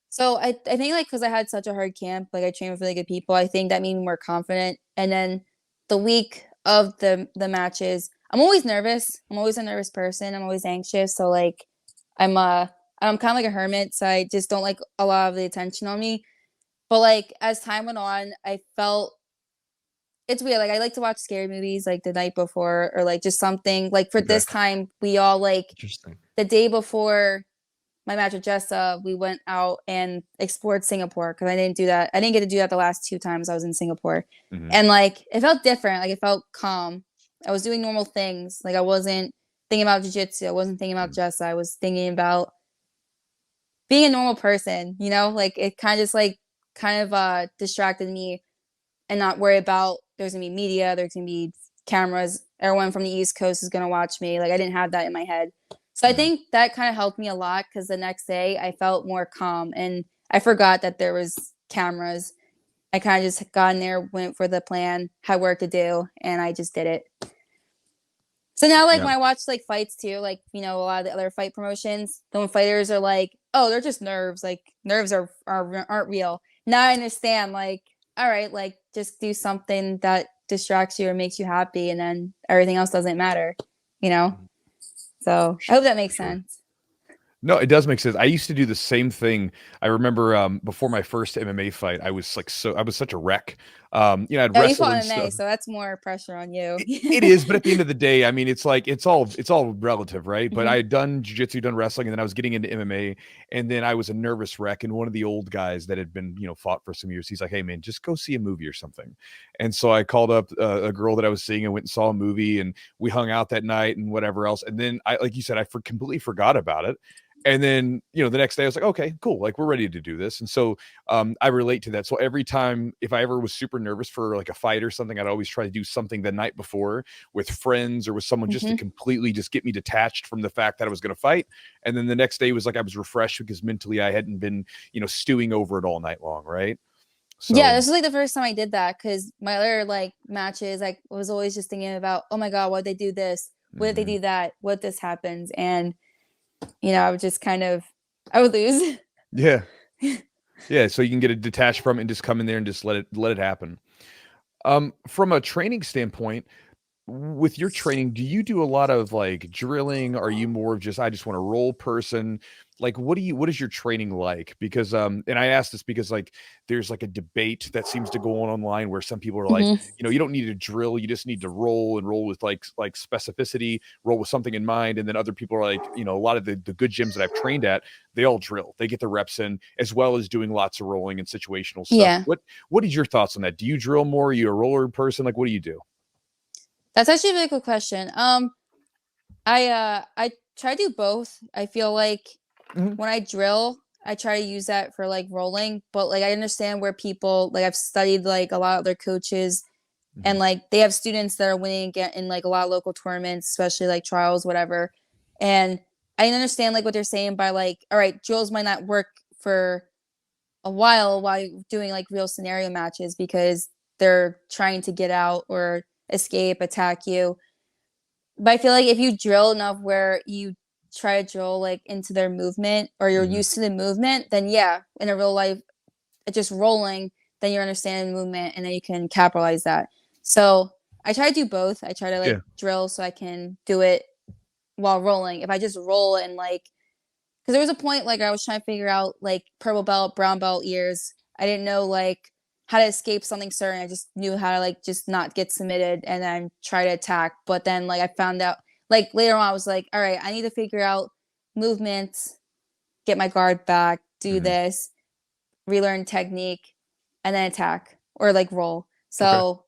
So I think like because I had such a hard camp, like I trained with really good people, I think that made me more confident. And then the week of the matches, I'm always nervous. I'm always a nervous person. I'm always anxious. So like I'm kind of like a hermit. So I just don't like a lot of the attention on me. But like as time went on, I felt it's weird. Like I like to watch scary movies like the night before or like just something like for this time we all like the day before my match with Jessa, we went out and explored Singapore because I didn't do that. I didn't get to do that the last 2 times I was in Singapore. And like it felt different. Like it felt calm. I was doing normal things. Like I wasn't thinking about jiu-jitsu. I wasn't thinking about Jessa. I was thinking about being a normal person, you know? Like it kind of just like distracted me and not worry about there's gonna be media, there's gonna be cameras, everyone from the East Coast is gonna watch me. Like I didn't have that in my head. So I think that kind of helped me a lot because the next day I felt more calm and I forgot that there was cameras. I kind of just got in there, went for the plan, had work to do, and I just did it. So now, like, when I watch, like, fights, too, like, you know, a lot of the other fight promotions, when fighters are like, oh, they're just nerves. Like, nerves aren't real. Now I understand, like, all right, like, just do something that distracts you or makes you happy, and then everything else doesn't matter, you know? So I hope that makes sense. No, it does make sense. I used to do the same thing. I remember before my first MMA fight, I was such a wreck. You know, I'd you fought wrestled MMA, so that's more pressure on you. It is, but at the end of the day, I mean, it's like it's all relative, right? But I had done jiu-jitsu, done wrestling, and then I was getting into MMA, and then I was a nervous wreck. And one of the old guys that had been, you know, fought for some years, he's like, "Hey, man, just go see a movie or something." And so I called up a girl that I was seeing and went and saw a movie, and we hung out that night and whatever else. And then like you said, I completely forgot about it. And then, you know, the next day I was like, okay, cool. Like we're ready to do this. And so I relate to that. So every time, if I ever was super nervous for like a fight or something, I'd always try to do something the night before with friends or with someone just to completely just get me detached from the fact that I was going to fight. And then the next day was like, I was refreshed because mentally I hadn't been, you know, stewing over it all night long. Right. So, yeah, this is like the first time I did that because my other like matches, I was always just thinking about, oh my God, why'd they do this? What did they do that? What this happens? And you know, I would just I would lose. Yeah. Yeah. So you can get it detached from it and just come in there and just let it happen. From a training standpoint, with your training, do you do a lot of like drilling? Are you more of just, I just want to roll person? Like, what is your training like? Because, and I ask this because like, there's like a debate that seems to go on online where some people are like, you know, you don't need to drill. You just need to roll and roll with like specificity, roll with something in mind. And then other people are like, you know, a lot of the good gyms that I've trained at, they all drill, they get the reps in as well as doing lots of rolling and situational stuff. Yeah. What is your thoughts on that? Do you drill more? Are you a roller person? Like, what do you do? That's actually a really good question. I try to do both. I feel like when I drill, I try to use that for like rolling, but like I understand where people like I've studied like a lot of their coaches and like they have students that are winning in like a lot of local tournaments, especially like trials, whatever. And I understand like what they're saying by like, all right, drills might not work for a while you're doing like real scenario matches because they're trying to get out or escape, attack you. But I feel like if you drill enough where you try to drill like into their movement or you're used to the movement, then yeah, in a real life, it's just rolling, then you're understanding the movement and then you can capitalize that. So I try to do both. I try to like drill so I can do it while rolling. If I just roll and like, because there was a point like I was trying to figure out like purple belt, brown belt years. I didn't know like how to escape something certain. I just knew how to like just not get submitted and then try to attack. But then like I found out like later on I was like, all right, I need to figure out movements, get my guard back, do this, relearn technique, and then attack or like roll. So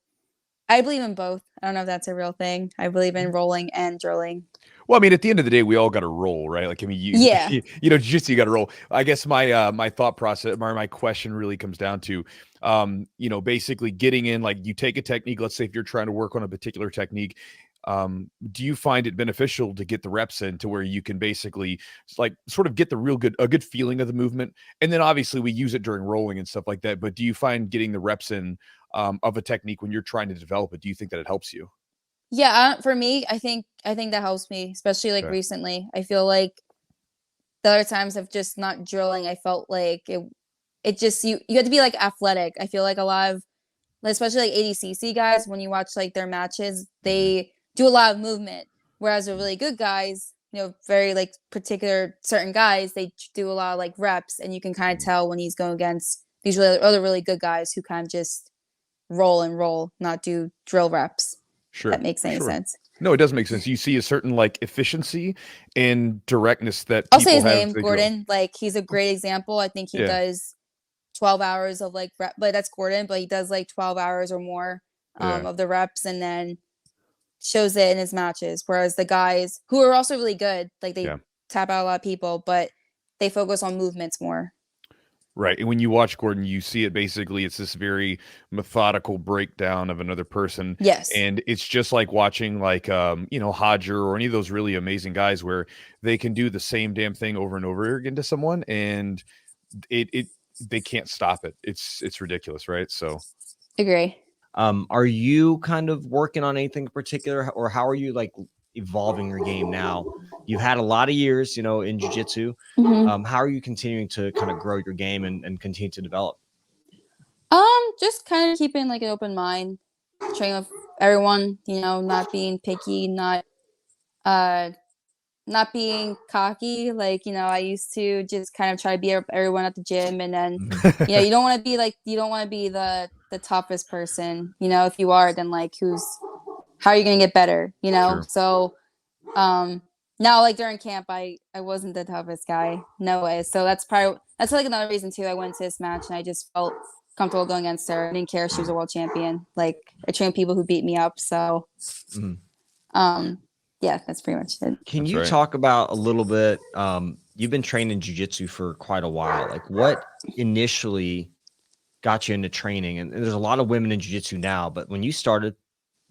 I believe in both. I don't know if that's a real thing. I believe in rolling and drilling. Well, I mean, at the end of the day, we all got to roll, right? Like, I mean, you know, jiu-jitsu, you got to roll. I guess my thought process, my question really comes down to, you know, basically getting in, like you take a technique, let's say if you're trying to work on a particular technique, do you find it beneficial to get the reps in to where you can basically like sort of get a good feeling of the movement? And then obviously we use it during rolling and stuff like that. But do you find getting the reps in of a technique when you're trying to develop it, do you think that it helps you? Yeah, for me, I think that helps me, especially like recently. I feel like the other times of just not drilling, I felt like it just you have to be like athletic. I feel like a lot of especially like ADCC guys, when you watch like their matches, they do a lot of movement. Whereas the really good guys, you know, very like particular certain guys, they do a lot of like reps, and you can kind of tell when he's going against these other really good guys who kind of just roll and roll, not do drill reps. Sure. That makes any sense. No, it does make sense. You see a certain like efficiency and directness that I'll say his name, Gordon. Like he's a great example. I think he does 12 hours of like rep, but that's Gordon, but he does like 12 hours or more of the reps, and then shows it in his matches. Whereas the guys who are also really good, like they tap out a lot of people, but they focus on movements more. Right. And when you watch Gordon, you see it basically, it's this very methodical breakdown of another person. Yes. And it's just like watching like, you know, Hodger or any of those really amazing guys where they can do the same damn thing over and over again to someone, and they can't stop it. It's ridiculous. Right. So agree. Are you kind of working on anything in particular, or how are you like evolving your game now? You've had a lot of years, you know, in jiu-jitsu. How are you continuing to kind of grow your game and continue to develop? Just kind of keeping like an open mind, training with everyone, you know, not being picky, not being cocky. Like, you know, I used to just kind of try to beat everyone at the gym, and then you know, you don't want to be the toughest person. You know, if you are, then like how are you gonna get better? You know? Sure. So now like during camp I wasn't the toughest guy. No way. So that's like another reason too. I went to this match and I just felt comfortable going against her. I didn't care if she was a world champion. Like I trained people who beat me up. So yeah, that's pretty much it. Can you talk about a little bit? You've been training jiu-jitsu for quite a while. Like what initially got you into training? And there's a lot of women in jiu-jitsu now, but when you started,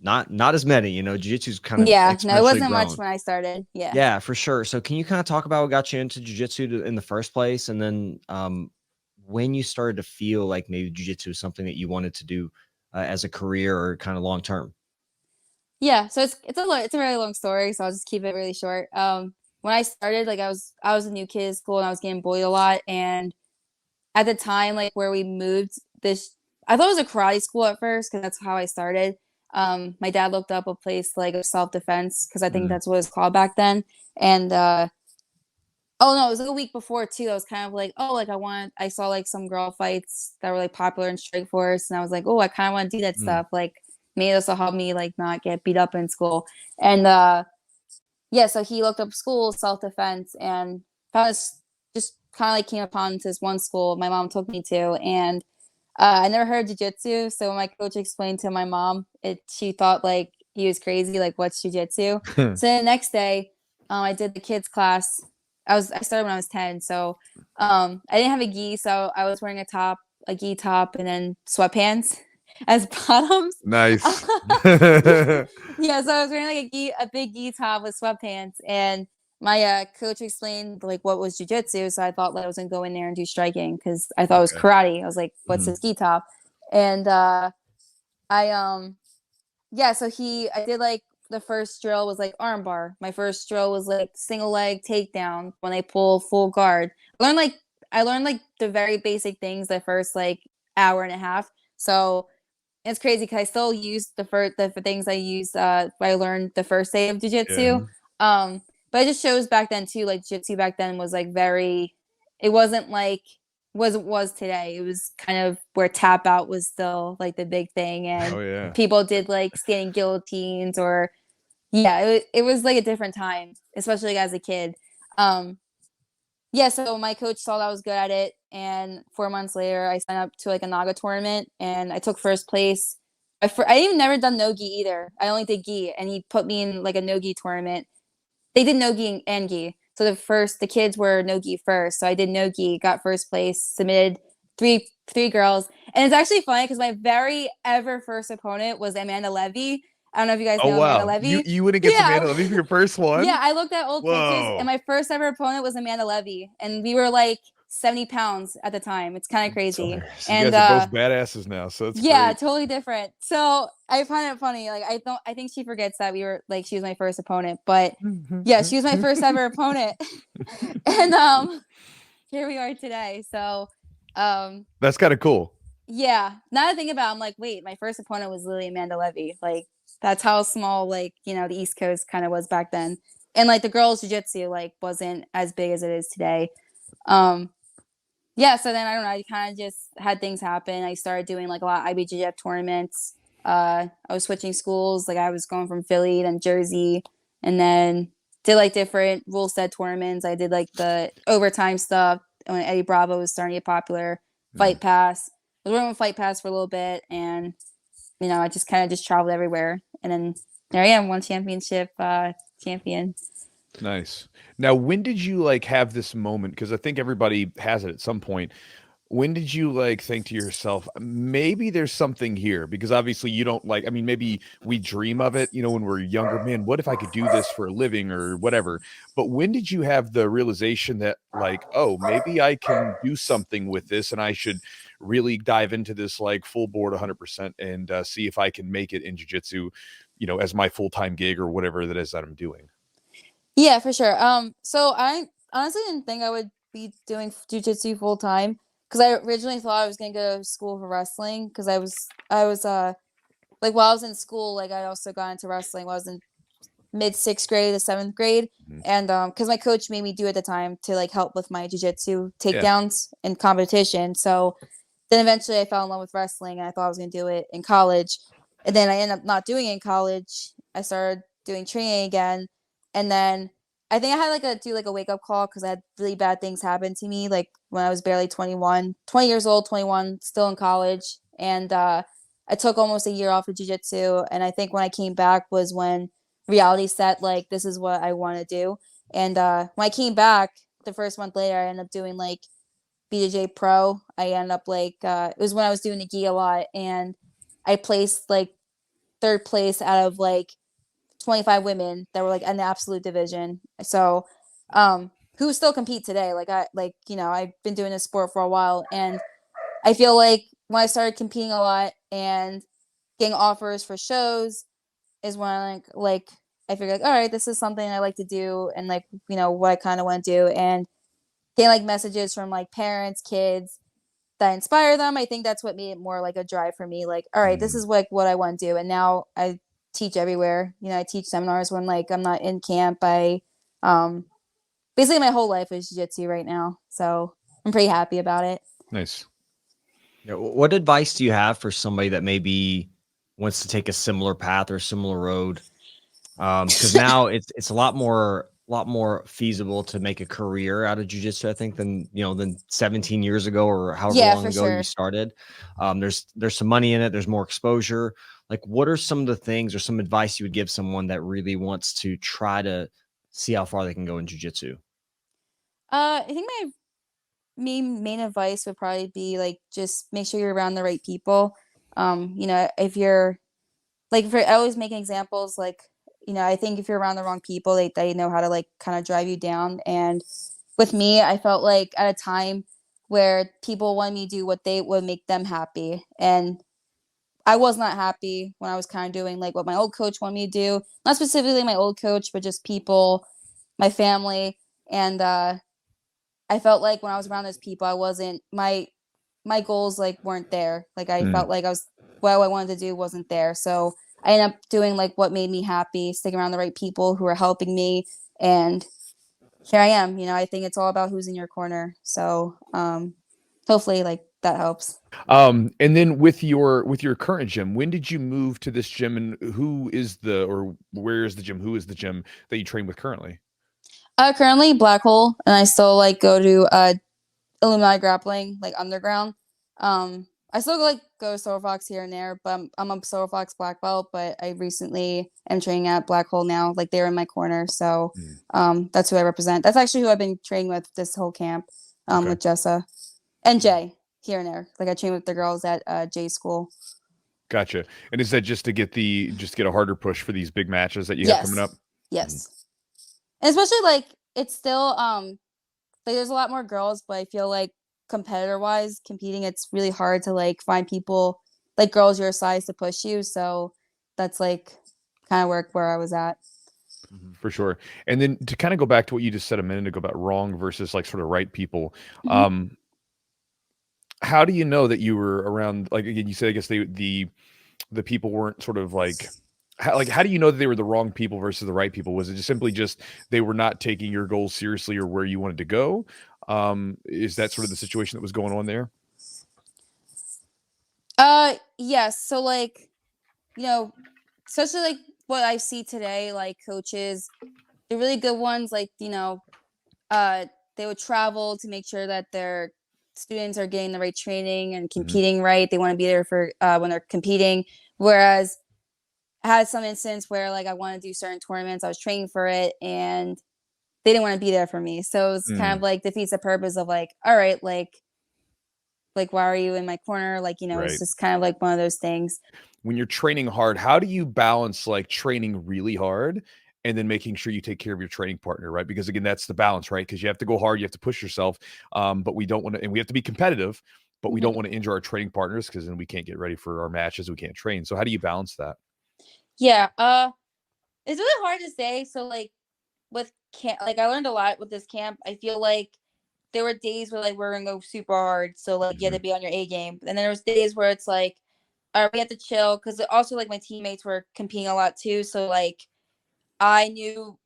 not as many, you know, jiu-jitsu's kind of no, it wasn't much when I started. Yeah, for sure. So can you kind of talk about what got you into jiu-jitsu in the first place, and then when you started to feel like maybe jiu-jitsu is something that you wanted to do as a career or kind of long term? Yeah, so it's a very long story, so I'll just keep it really short. When I started, like I was a new kid at school and I was getting bullied a lot, and at the time, like where we moved, I thought it was a karate school at first because that's how I started. My dad looked up a place like a self-defense because I think that's what it was called back then. And oh no, it was like a week before too. I was kind of like, oh, like I saw like some girl fights that were like popular in Strikeforce, and I was like, oh, I kind of want to do that stuff. Like maybe this will help me like not get beat up in school. And so he looked up school self-defense and found this, just kind of like came upon this one school my mom took me to, and I never heard jiu-jitsu. So when my coach explained to my mom, she thought like he was crazy, like what's jiu-jitsu? So the next day, I did the kids class. I started when I was 10. So I didn't have a gi, so I was wearing a gi top, and then sweatpants as bottoms. Nice. Yeah, so I was wearing like a big gi top with sweatpants, and my coach explained like what was jiu-jitsu, so I thought that I was gonna go in there and do striking because I thought it was karate. I was like, what's this gi top? And so I did like the first drill was like arm bar. My first drill was like single leg takedown when they pull full guard. I learned like the very basic things the first like hour and a half. So it's crazy because I still use the things I used I learned the first day of jiu-jitsu. But it just shows back then too, like jiu-jitsu back then was like it wasn't like was today. It was kind of where tap out was still like the big thing, and people did like standing guillotines or it was like a different time, especially like, as a kid. So my coach saw that I was good at it, and 4 months later I signed up to like a Naga tournament and I took first place. I even never done no-gi either. I only did gi, and he put me in like a no-gi tournament. They did no-gi and gi. So the kids were no-gi first. So I did no-gi, got first place, submitted three girls. And it's actually funny because my very ever first opponent was Amanda Levy. I don't know if you guys know Amanda Levy. You wouldn't get Amanda Levy for your first one? Yeah, I looked at old pictures, and my first ever opponent was Amanda Levy. And we were like 70 pounds at the time. It's kind of crazy. And you guys are both badasses now, so it's great. Totally different. So I find it funny. Like I think she forgets that she was my first opponent, but yeah, she was my first ever opponent. And here we are today. So that's kind of cool. Yeah. Now that I think about it, I'm like, wait, my first opponent was literally Amanda Levy. Like That's how small, like, you know, the East Coast kind of was back then. And like the girls jiu-jitsu like wasn't as big as it is today. Yeah, so then I don't know, I kind of just had things happen. I started doing like a lot of IBJJF tournaments. I was switching schools, like I was going from Philly then Jersey, and then did like different rule set tournaments. I did like the overtime stuff when Eddie Bravo was starting to get popular. Fight Pass. I was working with Fight Pass for a little bit, and you know, I just kind of just traveled everywhere, and then there I am, ONE Championship champion. Nice. Now, when did you like have this moment? Because I think everybody has it at some point. When did you like think to yourself, maybe there's something here? Because obviously you don't like, I mean, maybe we dream of it, you know, when we're younger, man, what if I could do this for a living or whatever? But when did you have the realization that like, oh, maybe I can do something with this and I should really dive into this like full board 100% and see if I can make it in jiu-jitsu, you know, as my full-time gig or whatever that is that I'm doing? Yeah, for sure. So I honestly didn't think I would be doing jiu-jitsu full time because I originally thought I was gonna go to school for wrestling because I was like while I was in school, like I also got into wrestling while I was in mid sixth grade to seventh grade, and because my coach made me do it at the time to like help with my jiu-jitsu takedowns in competition. So then eventually I fell in love with wrestling and I thought I was gonna do it in college, and then I ended up not doing it in college. I started doing training again. And then I think I had like do like a wake up call because I had really bad things happen to me, like when I was barely 21, 20 years old, 21, still in college. And I took almost a year off of jiu-jitsu. And I think when I came back was when reality set, like, this is what I want to do. And when I came back, the first month later, I ended up doing like BJJ Pro. I ended up like, it was when I was doing the gi a lot. And I placed like third place out of like 25 women that were like in the absolute division. So, who still compete today. You know, I've been doing this sport for a while, and I feel like when I started competing a lot and getting offers for shows is when I figured like, all right, this is something I like to do, and like, you know, what I kind of want to do, and getting like messages from like parents, kids that inspire them. I think that's what made it more like a drive for me. Like, all right, this is like what I want to do, and now I teach everywhere. You know, I teach seminars when like I'm not in camp. I basically my whole life is jiu-jitsu right now, so I'm pretty happy about it. Nice. Yeah, what advice do you have for somebody that maybe wants to take a similar path or similar road? Because now it's a lot more feasible to make a career out of jiu-jitsu, I think, than 17 years ago or however long ago you started. There's some money in it. There's more exposure. Like, what are some of the things or some advice you would give someone that really wants to try to see how far they can go in jiu-jitsu? I think my main advice would probably be like, just make sure you're around the right people. You know, if you're like, I always make examples, like, you know, I think if you're around the wrong people, they know how to like kind of drive you down. And with me, I felt like at a time where people wanted me to do what they would make them happy, and I was not happy when I was kind of doing like what my old coach wanted me to do. Not specifically my old coach, but just people, my family. And I felt like when I was around those people, I wasn't my goals like weren't there. Like I felt like what I wanted to do wasn't there. So I ended up doing like what made me happy, sticking around the right people who are helping me, and here I am. You know, I think it's all about who's in your corner. So hopefully like that helps. And then with your current gym, when did you move to this gym, and where is the gym? Who is the gym that you train with currently? Currently Black Hole, and I still like go to Illuminati Grappling, like underground. I still go to Silver Fox here and there, but I'm a Silver Fox black belt, but I recently am training at Black Hole now. Like, they're in my corner. So that's who I represent. That's actually who I've been training with this whole camp, with Jessa and Jay here and there. Like, I train with the girls at Jay's school. Gotcha. And is that just to get a harder push for these big matches that you have coming up? Yes. And especially like it's still like there's a lot more girls, but I feel like competitor wise competing, it's really hard to like find people like girls your size to push you. So that's like kind of where I was at. For sure. And then to kind of go back to what you just said a minute ago about wrong versus like sort of right people. How do you know that you were around, like, again, you said, I guess the people weren't sort of like How do you know that they were the wrong people versus the right people? Was it just simply they were not taking your goals seriously or where you wanted to go? Is that sort of the situation that was going on there? Yes. So like, especially like what I see today, like coaches, the really good ones, like, they would travel to make sure that their students are getting the right training and competing right. They want to be there for when they're competing. Whereas I had some instance where like I want to do certain tournaments, I was training for it, and they didn't want to be there for me. So it was kind of like defeats the purpose of like, all right, like why are you in my corner? Like, it's just kind of like one of those things. When you're training hard, how do you balance like training really hard and then making sure you take care of your training partner, right? Because again, that's the balance, right? Because you have to go hard, you have to push yourself, but we don't want to, and we have to be competitive, but we don't want to injure our training partners because then we can't get ready for our matches, we can't train. So how do you balance that? Yeah, it's really hard to say. So like with camp, like I learned a lot with this camp. I feel like there were days where like we're gonna go super hard, so like you had to be on your A game. And then there was days where it's like, all right, we have to chill, because also like my teammates were competing a lot too. So like I knew,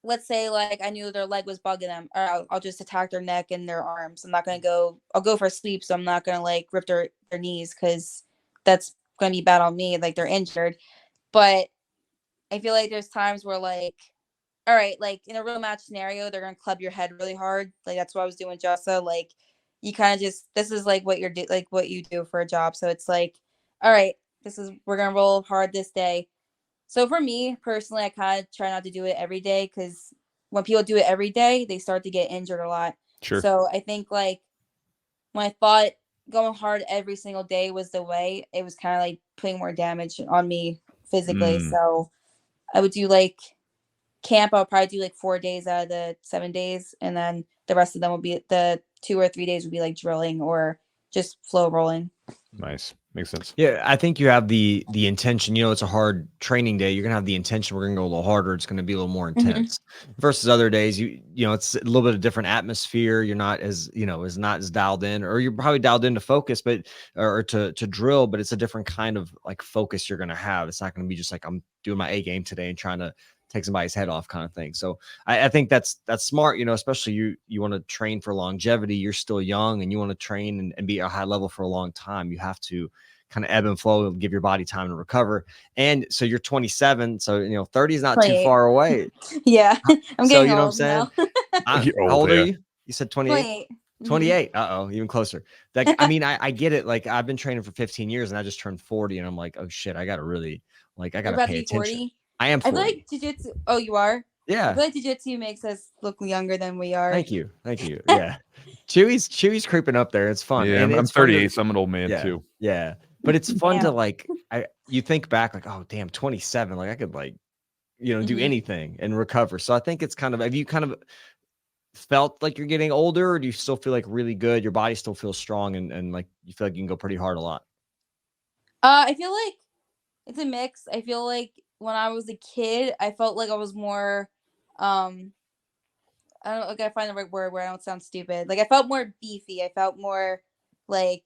let's say like I knew their leg was bugging them, or I'll just attack their neck and their arms. I'm not gonna go. I'll go for a sweep, so I'm not gonna like rip their knees, because that's gonna be bad on me. Like they're injured, but I feel like there's times where like, all right, like in a real match scenario, they're gonna club your head really hard. Like that's what I was doing, Jessa. Like you kind of just, this is like what what you do for a job. So it's like, all right, we're gonna roll hard this day. So for me personally, I kind of try not to do it every day, because when people do it every day, they start to get injured a lot. Sure. So I think like when I thought going hard every single day was the way, it was kind of like putting more damage on me physically. So I would do like camp. I'll probably do like 4 days out of the 7 days, and then the rest of them will be, the 2 or 3 days would be like drilling or just flow rolling. Nice. Makes sense. Yeah, I think you have the intention. It's a hard training day. You're gonna have the intention. We're gonna go a little harder. It's gonna be a little more intense. Versus other days, it's a little bit of different atmosphere. You're not as not as dialed in, or you're probably dialed in to focus, but or to drill. But it's a different kind of like focus you're gonna have. It's not gonna be just like I'm doing my A game today and trying to take somebody's head off kind of thing. So I think that's smart. Especially you want to train for longevity. You're still young and you want to train and be at a high level for a long time. You have to kind of ebb and flow and give your body time to recover. And so you're 27, so 30 is not 28. Too far away. Yeah, I'm getting old, what I'm saying? How old are you? You said 28. 28. Even closer. Like I mean, I get it. Like I've been training for 15 years and I just turned 40, and I'm like, oh shit, I gotta really I gotta pay attention. 40? I am 40. I feel like jiu-jitsu. Oh, you are? Yeah. I feel like jiu-jitsu makes us look younger than we are. Thank you. Yeah. Chewy's creeping up there. It's fun. Yeah, and I'm 38, so I'm an old man too. Yeah. But it's fun to you think back like, oh damn, 27. Like I could do anything and recover. So I think it's have you kind of felt like you're getting older, or do you still feel like really good? Your body still feels strong and like you feel like you can go pretty hard a lot? I feel like it's a mix. I feel like when I was a kid, I felt like I was more I don't know, I gotta find the right word where I don't sound stupid. Like I felt more beefy. I felt more like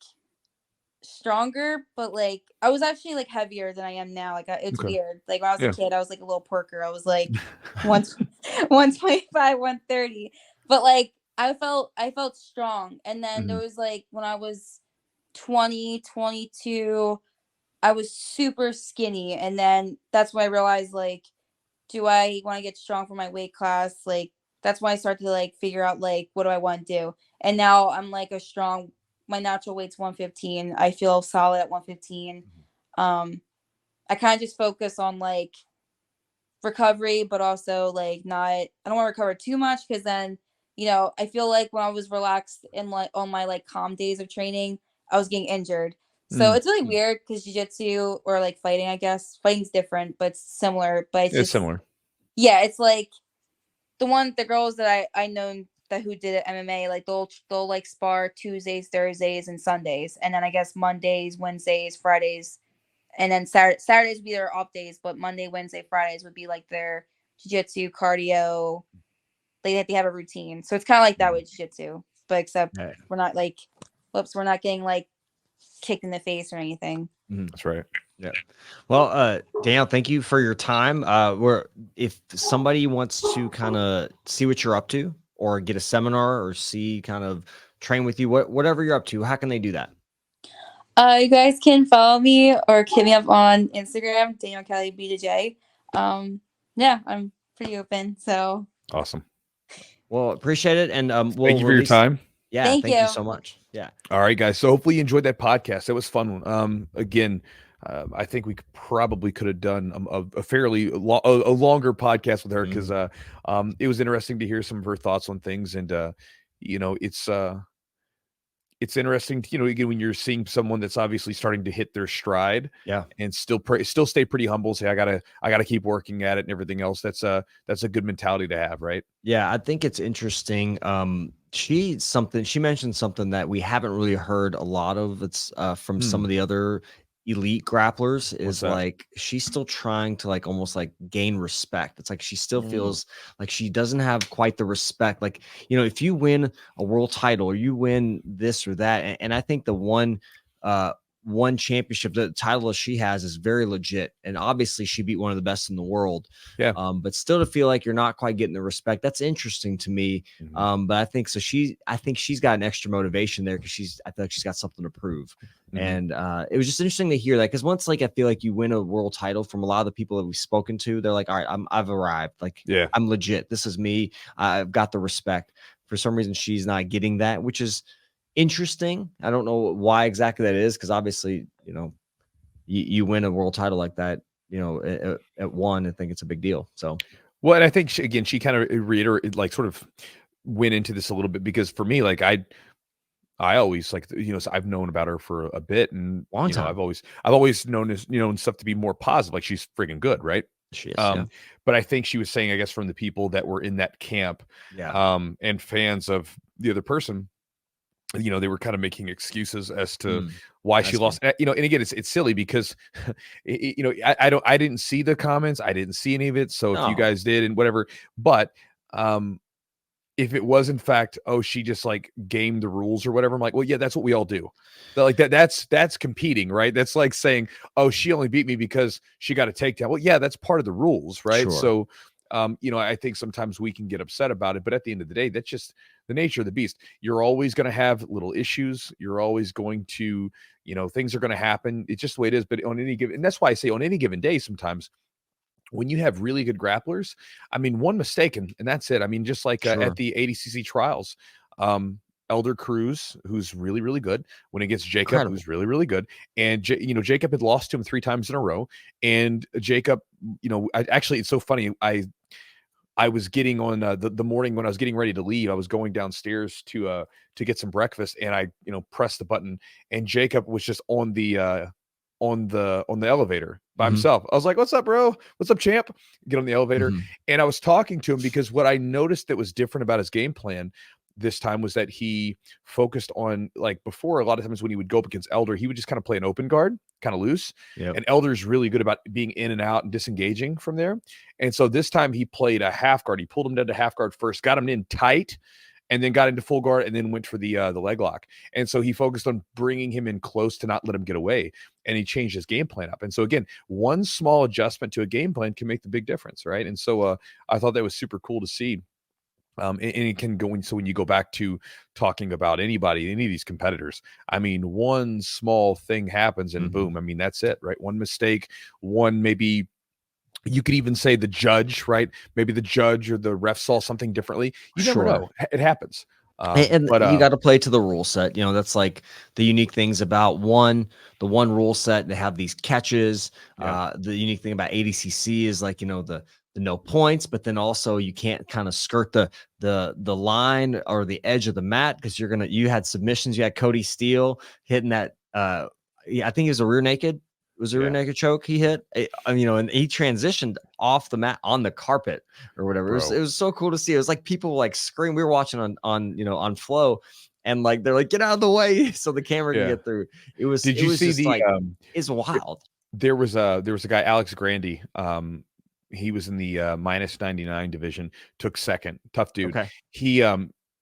stronger, but like I was actually like heavier than I am now. Like it's weird. Like when I was a kid, I was like a little porker. I was like 125, 130. But like I felt strong. And then there was like when I was 20, 22, I was super skinny. And then that's when I realized like, do I want to get strong for my weight class? Like that's when I started to like figure out like what do I want to do. And now I'm like a strong, my natural weight's 115. I feel solid at 115. I kind of just focus on like recovery, but also like I don't want to recover too much, because then, I feel like when I was relaxed and like on my like calm days of training, I was getting injured. So it's really weird, because jiu-jitsu or like fighting, I guess fighting's different, but it's similar. But it's similar. Yeah, it's like the girls that I know that who did it MMA, like they'll like spar Tuesdays, Thursdays, and Sundays, and then I guess Mondays, Wednesdays, Fridays, and then Saturdays would be their off days, but Monday, Wednesday, Fridays would be like their jiu-jitsu, cardio. They have a routine, so it's kind of like that with jiu-jitsu, but except we're not like, we're not getting like kicked in the face or anything. That's right. Yeah. Well, Danielle, thank you for your time. If somebody wants to kind of see what you're up to, or get a seminar, or see kind of train with you, whatever you're up to, how can they do that? You guys can follow me or hit me up on Instagram, Danielle Kelly BJJ. Yeah, I'm pretty open. So awesome. Well, appreciate it, and thank you for your time. Yeah, thank you so much. Yeah. All right, guys. So hopefully you enjoyed that podcast. That was fun. Again, I think we probably could have done a fairly a longer podcast with her, because it was interesting to hear some of her thoughts on things, and it's interesting to, again, when you're seeing someone that's obviously starting to hit their stride, and still stay pretty humble, say I gotta keep working at it and everything else. That's a good mentality to have, right? Yeah, I think it's interesting. She mentioned something that we haven't really heard a lot of. It's from some of the other elite grapplers, is like she's still trying to like almost like gain respect. It's like she still feels like she doesn't have quite the respect. Like, if you win a world title or you win this or that, and I think the ONE Championship, the title that she has, is very legit, and obviously she beat one of the best in the world. But still to feel like you're not quite getting the respect, that's interesting to me. But I think so. I think she's got an extra motivation there, because I feel like she's got something to prove. And it was just interesting to hear that, because once, like, I feel like you win a world title, from a lot of the people that we've spoken to, they're like, all right, I've arrived. Like, I'm legit. This is me. I've got the respect. For some reason, she's not getting that, which is interesting. I don't know why exactly that is, because obviously, you win a world title like that, at ONE, I think it's a big deal. So, well, and I think she kind of reiterated, like, sort of went into this a little bit, because for me, like, I always, like, so I've known about her for a bit, and long time. I've always known this, and stuff to be more positive. Like, she's friggin' good, right? She is. But I think she was saying, I guess, from the people that were in that camp, and fans of the other person, they were kind of making excuses as to why she lost. And again, it's silly, because I didn't see the comments, I didn't see any of it. So if you guys did, and whatever, but if it was in fact, she just like gamed the rules or whatever, I'm like, well, yeah, that's what we all do. Like that's competing, right? That's like saying, she only beat me because she got a takedown. Well, yeah, that's part of the rules, right? Sure. So I think sometimes we can get upset about it, but at the end of the day, that's just the nature of the beast. You're always going to have little issues. You're always going to, things are going to happen. It's just the way it is. But on any given, and that's why I say on any given day, sometimes when you have really good grapplers, I mean, one mistake and that's it. I mean, just like at the ADCC trials, Elder Cruz, who's really, really good, when it gets Jacob, who's really, really good. And, Jacob had lost to him 3 times in a row. And Jacob, actually, it's so funny. I was getting on the morning when I was getting ready to leave, I was going downstairs to get some breakfast, and I, pressed the button, and Jacob was just on the elevator by himself. I was like, "What's up, bro? What's up, champ?" Get on the elevator. And I was talking to him, because what I noticed that was different about his game plan this time was that he focused on, like, before, a lot of times when he would go up against Elder, he would just kind of play an open guard, kind of loose. And Elder's really good about being in and out and disengaging from there. And so this time he played a half guard. He pulled him down to half guard first, got him in tight, and then got into full guard, and then went for the leg lock. And so he focused on bringing him in close to not let him get away, and he changed his game plan up. And so again, one small adjustment to a game plan can make the big difference, right? And so I thought that was super cool to see. And it can go in. So when you go back to talking about any of these competitors, I mean, one small thing happens and boom, I mean, that's it, right? One mistake, maybe you could even say the judge, right? Maybe the judge or the ref saw something differently. You never know. It happens. But you got to play to the rule set. That's like the unique things about the ONE rule set. They have these catches. The unique thing about ADCC is, like, the no points, but then also you can't kind of skirt the line or the edge of the mat, because you had submissions. You had Cody Steele hitting that. I think it was a rear naked. It was a rear naked choke he hit. And he transitioned off the mat on the carpet or whatever. It was so cool to see. It was like people like scream. We were watching on Flow, and like they're like, get out of the way so the camera can get through. It was. Did you see the? It's wild. There was a guy, Alex Grandy. He was in the -99 division, took second. Tough dude. Okay. He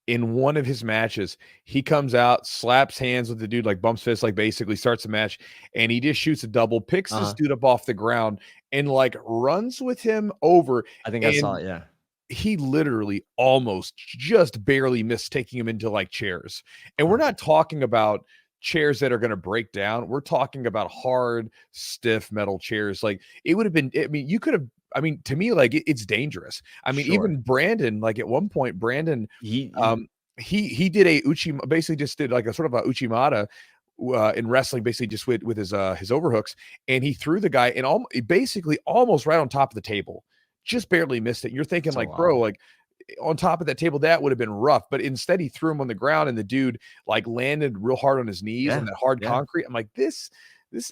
in one of his matches, he comes out, slaps hands with the dude, like bumps fists, like basically starts the match, and he just shoots a double, picks this dude up off the ground, and like runs with him over. I think I saw it, yeah. He literally almost just barely missed taking him into like chairs. And we're not talking about chairs that are going to break down. We're talking about hard, stiff metal chairs. Like it would have been, I mean, you could have, I mean, to me, like it's dangerous. I mean, even Brandon, like at one point, Brandon, he did a basically just did like a sort of a Uchimata in wrestling, basically just with his overhooks, and he threw the guy and basically almost right on top of the table, just barely missed it. You're thinking like, bro, like on top of that table, that would have been rough, but instead he threw him on the ground, and the dude like landed real hard on his knees on that hard concrete. I'm like, this,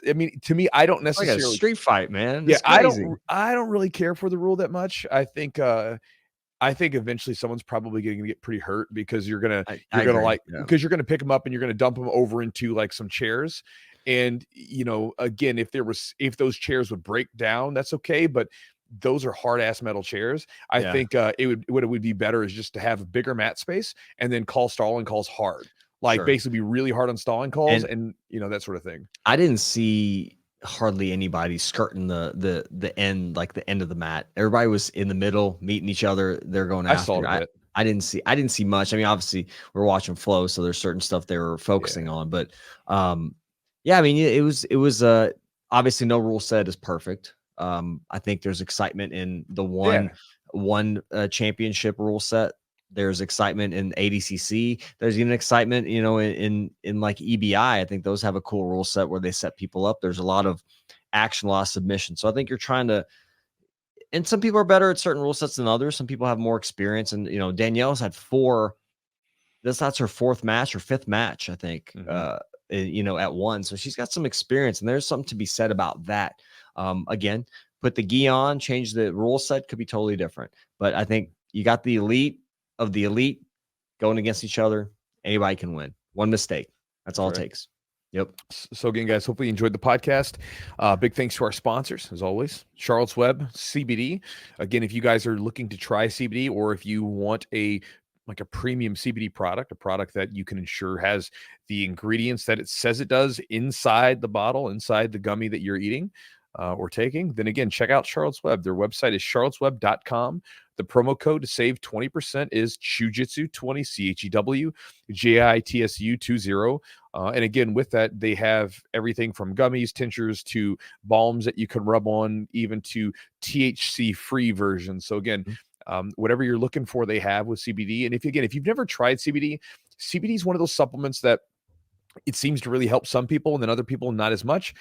I mean, to me, I don't necessarily like a street fight, man. Yeah, I don't really care for the rule that much. I think eventually someone's probably going to get pretty hurt because you're gonna because you're gonna pick them up and you're gonna dump them over into like some chairs. And you know, again, if those chairs would break down, that's okay. But those are hard ass metal chairs. I think what it would be better is just to have a bigger mat space and then call stalling calls hard. Like basically be really hard on stalling calls and you know, that sort of thing. I didn't see hardly anybody skirting the end, like the end of the mat. Everybody was in the middle, meeting each other. They're going after. I didn't see much. I mean, obviously we're watching flow, so there's certain stuff they were focusing on, but yeah, I mean, it was obviously no rule set is perfect. I think there's excitement in the one championship rule set. There's excitement in ADCC. There's even excitement, you know, in like EBI. I think those have a cool rule set where they set people up. There's a lot of action, a lot of submission. So I think you're trying to, and some people are better at certain rule sets than others. Some people have more experience. And, you know, Danielle's had that's her fourth match or fifth match, I think, you know, at ONE. So she's got some experience, and there's something to be said about that. Again, put the gi on, change the rule set, could be totally different. But I think you got the elite of the elite going against each other. Anybody can win. One mistake. That's all it takes. Yep. So again, guys, hopefully you enjoyed the podcast. Big thanks to our sponsors, as always. Charlotte's Web CBD. Again, if you guys are looking to try CBD, or if you want a premium CBD product, a product that you can ensure has the ingredients that it says it does inside the bottle, inside the gummy that you're eating or taking, then again, check out Charlotte's Web. Their website is charlottesweb.com. The promo code to save 20% is Chewjitsu20, CHEWJITSU20. And again, with that, they have everything from gummies, tinctures, to balms that you can rub on, even to THC-free versions. So again, whatever you're looking for, they have with CBD. And if you've never tried CBD, CBD is one of those supplements that it seems to really help some people and then other people not as much.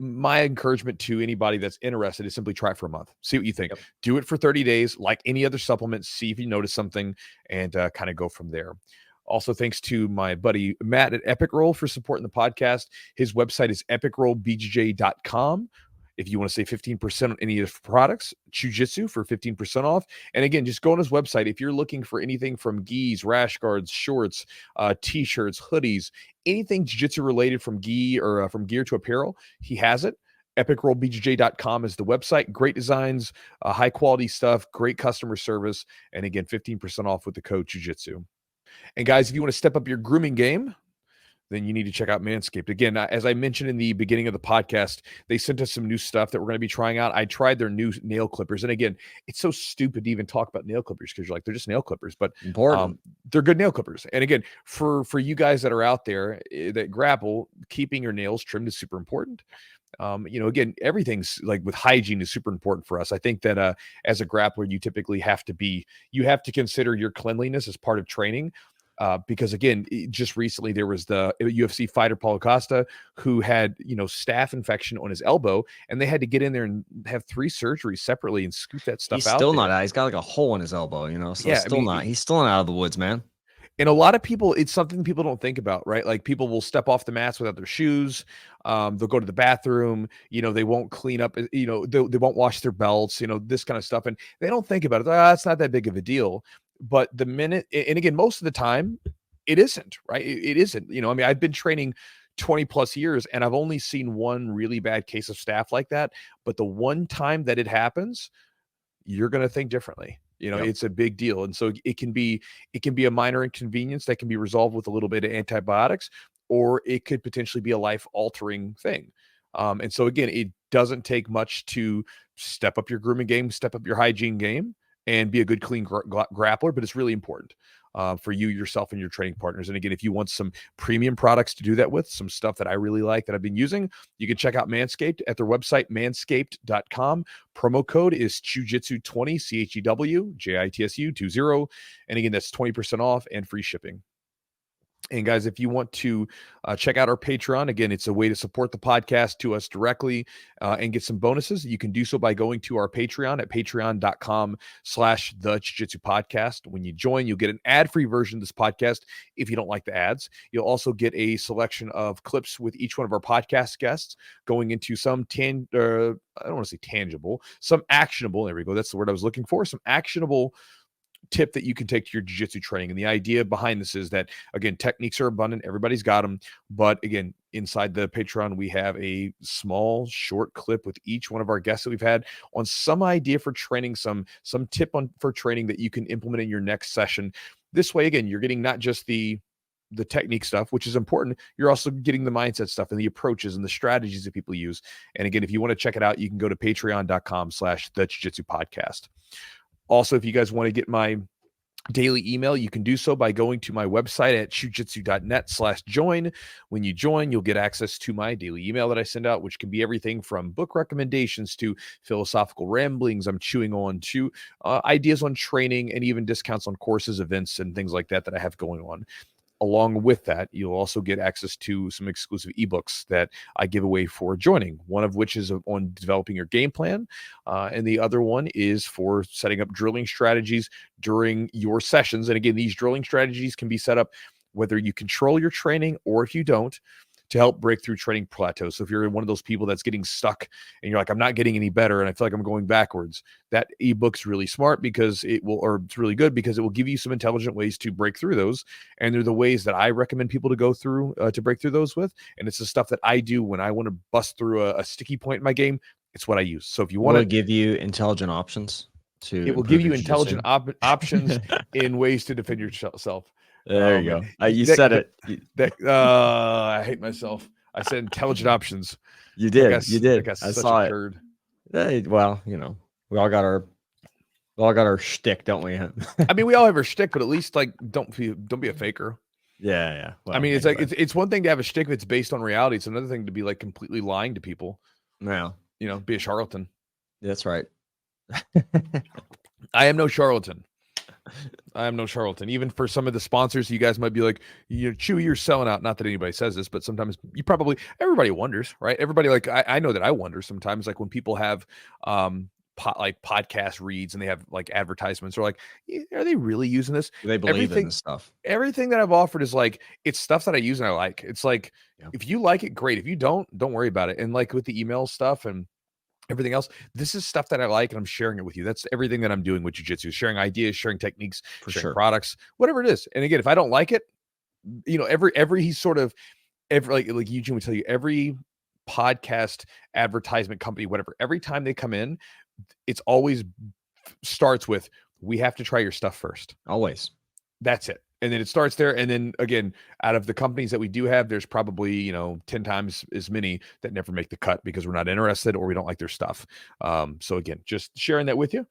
My encouragement to anybody that's interested is simply try it for a month. See what you think. Do it for 30 days, like any other supplement. See if you notice something, and kind of go from there. Also, thanks to my buddy Matt at Epic Roll for supporting the podcast. His website is epicrollbjj.com. If you want to save 15% on any of the products, Jiu-Jitsu for 15% off. And again, just go on his website. If you're looking for anything from gis, rash guards, shorts, t-shirts, hoodies, anything Jiu-Jitsu related from gi or from gear to apparel, he has it. epicrollbjj.com is the website. Great designs, high quality stuff, great customer service. And again, 15% off with the code Jiu-Jitsu. And guys, if you want to step up your grooming game, then you need to check out Manscaped. Again, as I mentioned in the beginning of the podcast, they sent us some new stuff that we're going to be trying out. I tried their new nail clippers. And again, it's so stupid to even talk about nail clippers because you're like, they're just nail clippers, but they're good nail clippers. And again, for you guys that are out there that grapple, keeping your nails trimmed is super important. You know, again, everything's like with hygiene is super important for us. I think that as a grappler, you typically have to consider your cleanliness as part of training. Because again, just recently there was the UFC fighter Paulo Costa who had, you know, staph infection on his elbow, and they had to get in there and have 3 surgeries separately and scoop that stuff out. He's still not out. He's got like a hole in his elbow, you know. So yeah, he's still not out of the woods, man. And a lot of people, it's something people don't think about, right? Like people will step off the mats without their shoes. They'll go to the bathroom, you know, they won't clean up, you know, they won't wash their belts, you know, this kind of stuff. And they don't think about it. It's not that big of a deal. But the minute, and again, most of the time, it isn't, right? It isn't. You know, I mean, I've been training 20 plus years, and I've only seen one really bad case of staph like that. But the one time that it happens, you're going to think differently. You know, it's a big deal. And so it can be a minor inconvenience that can be resolved with a little bit of antibiotics, or it could potentially be a life-altering thing. And so again, it doesn't take much to step up your grooming game, step up your hygiene game, and be a good, clean grappler, but it's really important for you, yourself, and your training partners. And again, if you want some premium products to do that with, some stuff that I really like that I've been using, you can check out Manscaped at their website, manscaped.com. Promo code is Chewjitsu20, CHEWJITSU20. And again, that's 20% off and free shipping. And guys, if you want to check out our Patreon, again, it's a way to support the podcast to us directly and get some bonuses. You can do so by going to our Patreon at patreon.com/the Jiu-Jitsu podcast. When you join, you'll get an ad-free version of this podcast if you don't like the ads. You'll also get a selection of clips with each one of our podcast guests going into some I don't want to say tangible, some actionable. There we go. That's the word I was looking for. Some actionable tip that you can take to your jiu-jitsu training. And the idea behind this is that, again, techniques are abundant. Everybody's got them. But again, inside the Patreon, we have a small short clip with each one of our guests that we've had on some idea for training, some tip for training that you can implement in your next session. This way, again, you're getting not just the technique stuff, which is important. You're also getting the mindset stuff and the approaches and the strategies that people use. And again, if you want to check it out, you can go to patreon.com/the Jiu-Jitsu podcast. Also, if you guys want to get my daily email, you can do so by going to my website at chewjitsu.net/join. When you join, you'll get access to my daily email that I send out, which can be everything from book recommendations to philosophical ramblings I'm chewing on to ideas on training and even discounts on courses, events, and things like that I have going on. Along with that, you'll also get access to some exclusive ebooks that I give away for joining, one of which is on developing your game plan, and the other one is for setting up drilling strategies during your sessions. And again, these drilling strategies can be set up whether you control your training or if you don't, to help break through training plateaus. So if you're one of those people that's getting stuck and you're like, I'm not getting any better and I feel like I'm going backwards, that ebook's really smart because it's really good because it will give you some intelligent ways to break through those. And they're the ways that I recommend people to go through to break through those with. And it's the stuff that I do when I want to bust through a sticky point in my game. It's what I use. So if you want to give you intelligent options it will give you intelligent options in ways to defend yourself. There you go. You said it. I hate myself. I said intelligent options. You did. You did. I saw it. Hey, well, you know, we all got our shtick, don't we? I mean, we all have our shtick, but at least like don't be a faker. Yeah. Well, I mean, it's like it's one thing to have a shtick that's based on reality. It's another thing to be like completely lying to people. Yeah. You know, be a charlatan. That's right. I am no charlatan. Even for some of the sponsors, you guys might be like, Chewy, you're selling out. Not that anybody says this, but sometimes everybody wonders, right? Everybody, like, I know that I wonder sometimes, like when people have podcast reads and they have like advertisements, or like, are they really using this? Do they believe in this stuff? Everything that I've offered is like, it's stuff that I use and I like. It's like, if you like it, great. If you don't worry about it. And like with the email stuff and everything else, this is stuff that I like and I'm sharing it with you. That's everything that I'm doing with jiu-jitsu, sharing ideas, sharing techniques, sharing products, whatever it is. And again, if I don't like it, every sort of like Eugene would tell you, every podcast advertisement company, whatever, every time they come in, it's always starts with, we have to try your stuff first. Always. That's it. And then it starts there. And then again, out of the companies that we do have, there's probably, 10 times as many that never make the cut because we're not interested or we don't like their stuff. So again, just sharing that with you.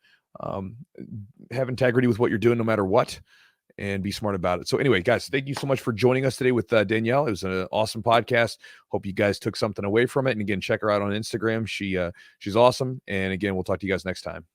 Have integrity with what you're doing no matter what, and be smart about it. So anyway, guys, thank you so much for joining us today with Danielle. It was an awesome podcast. Hope you guys took something away from it. And again, check her out on Instagram. She's awesome. And again, we'll talk to you guys next time.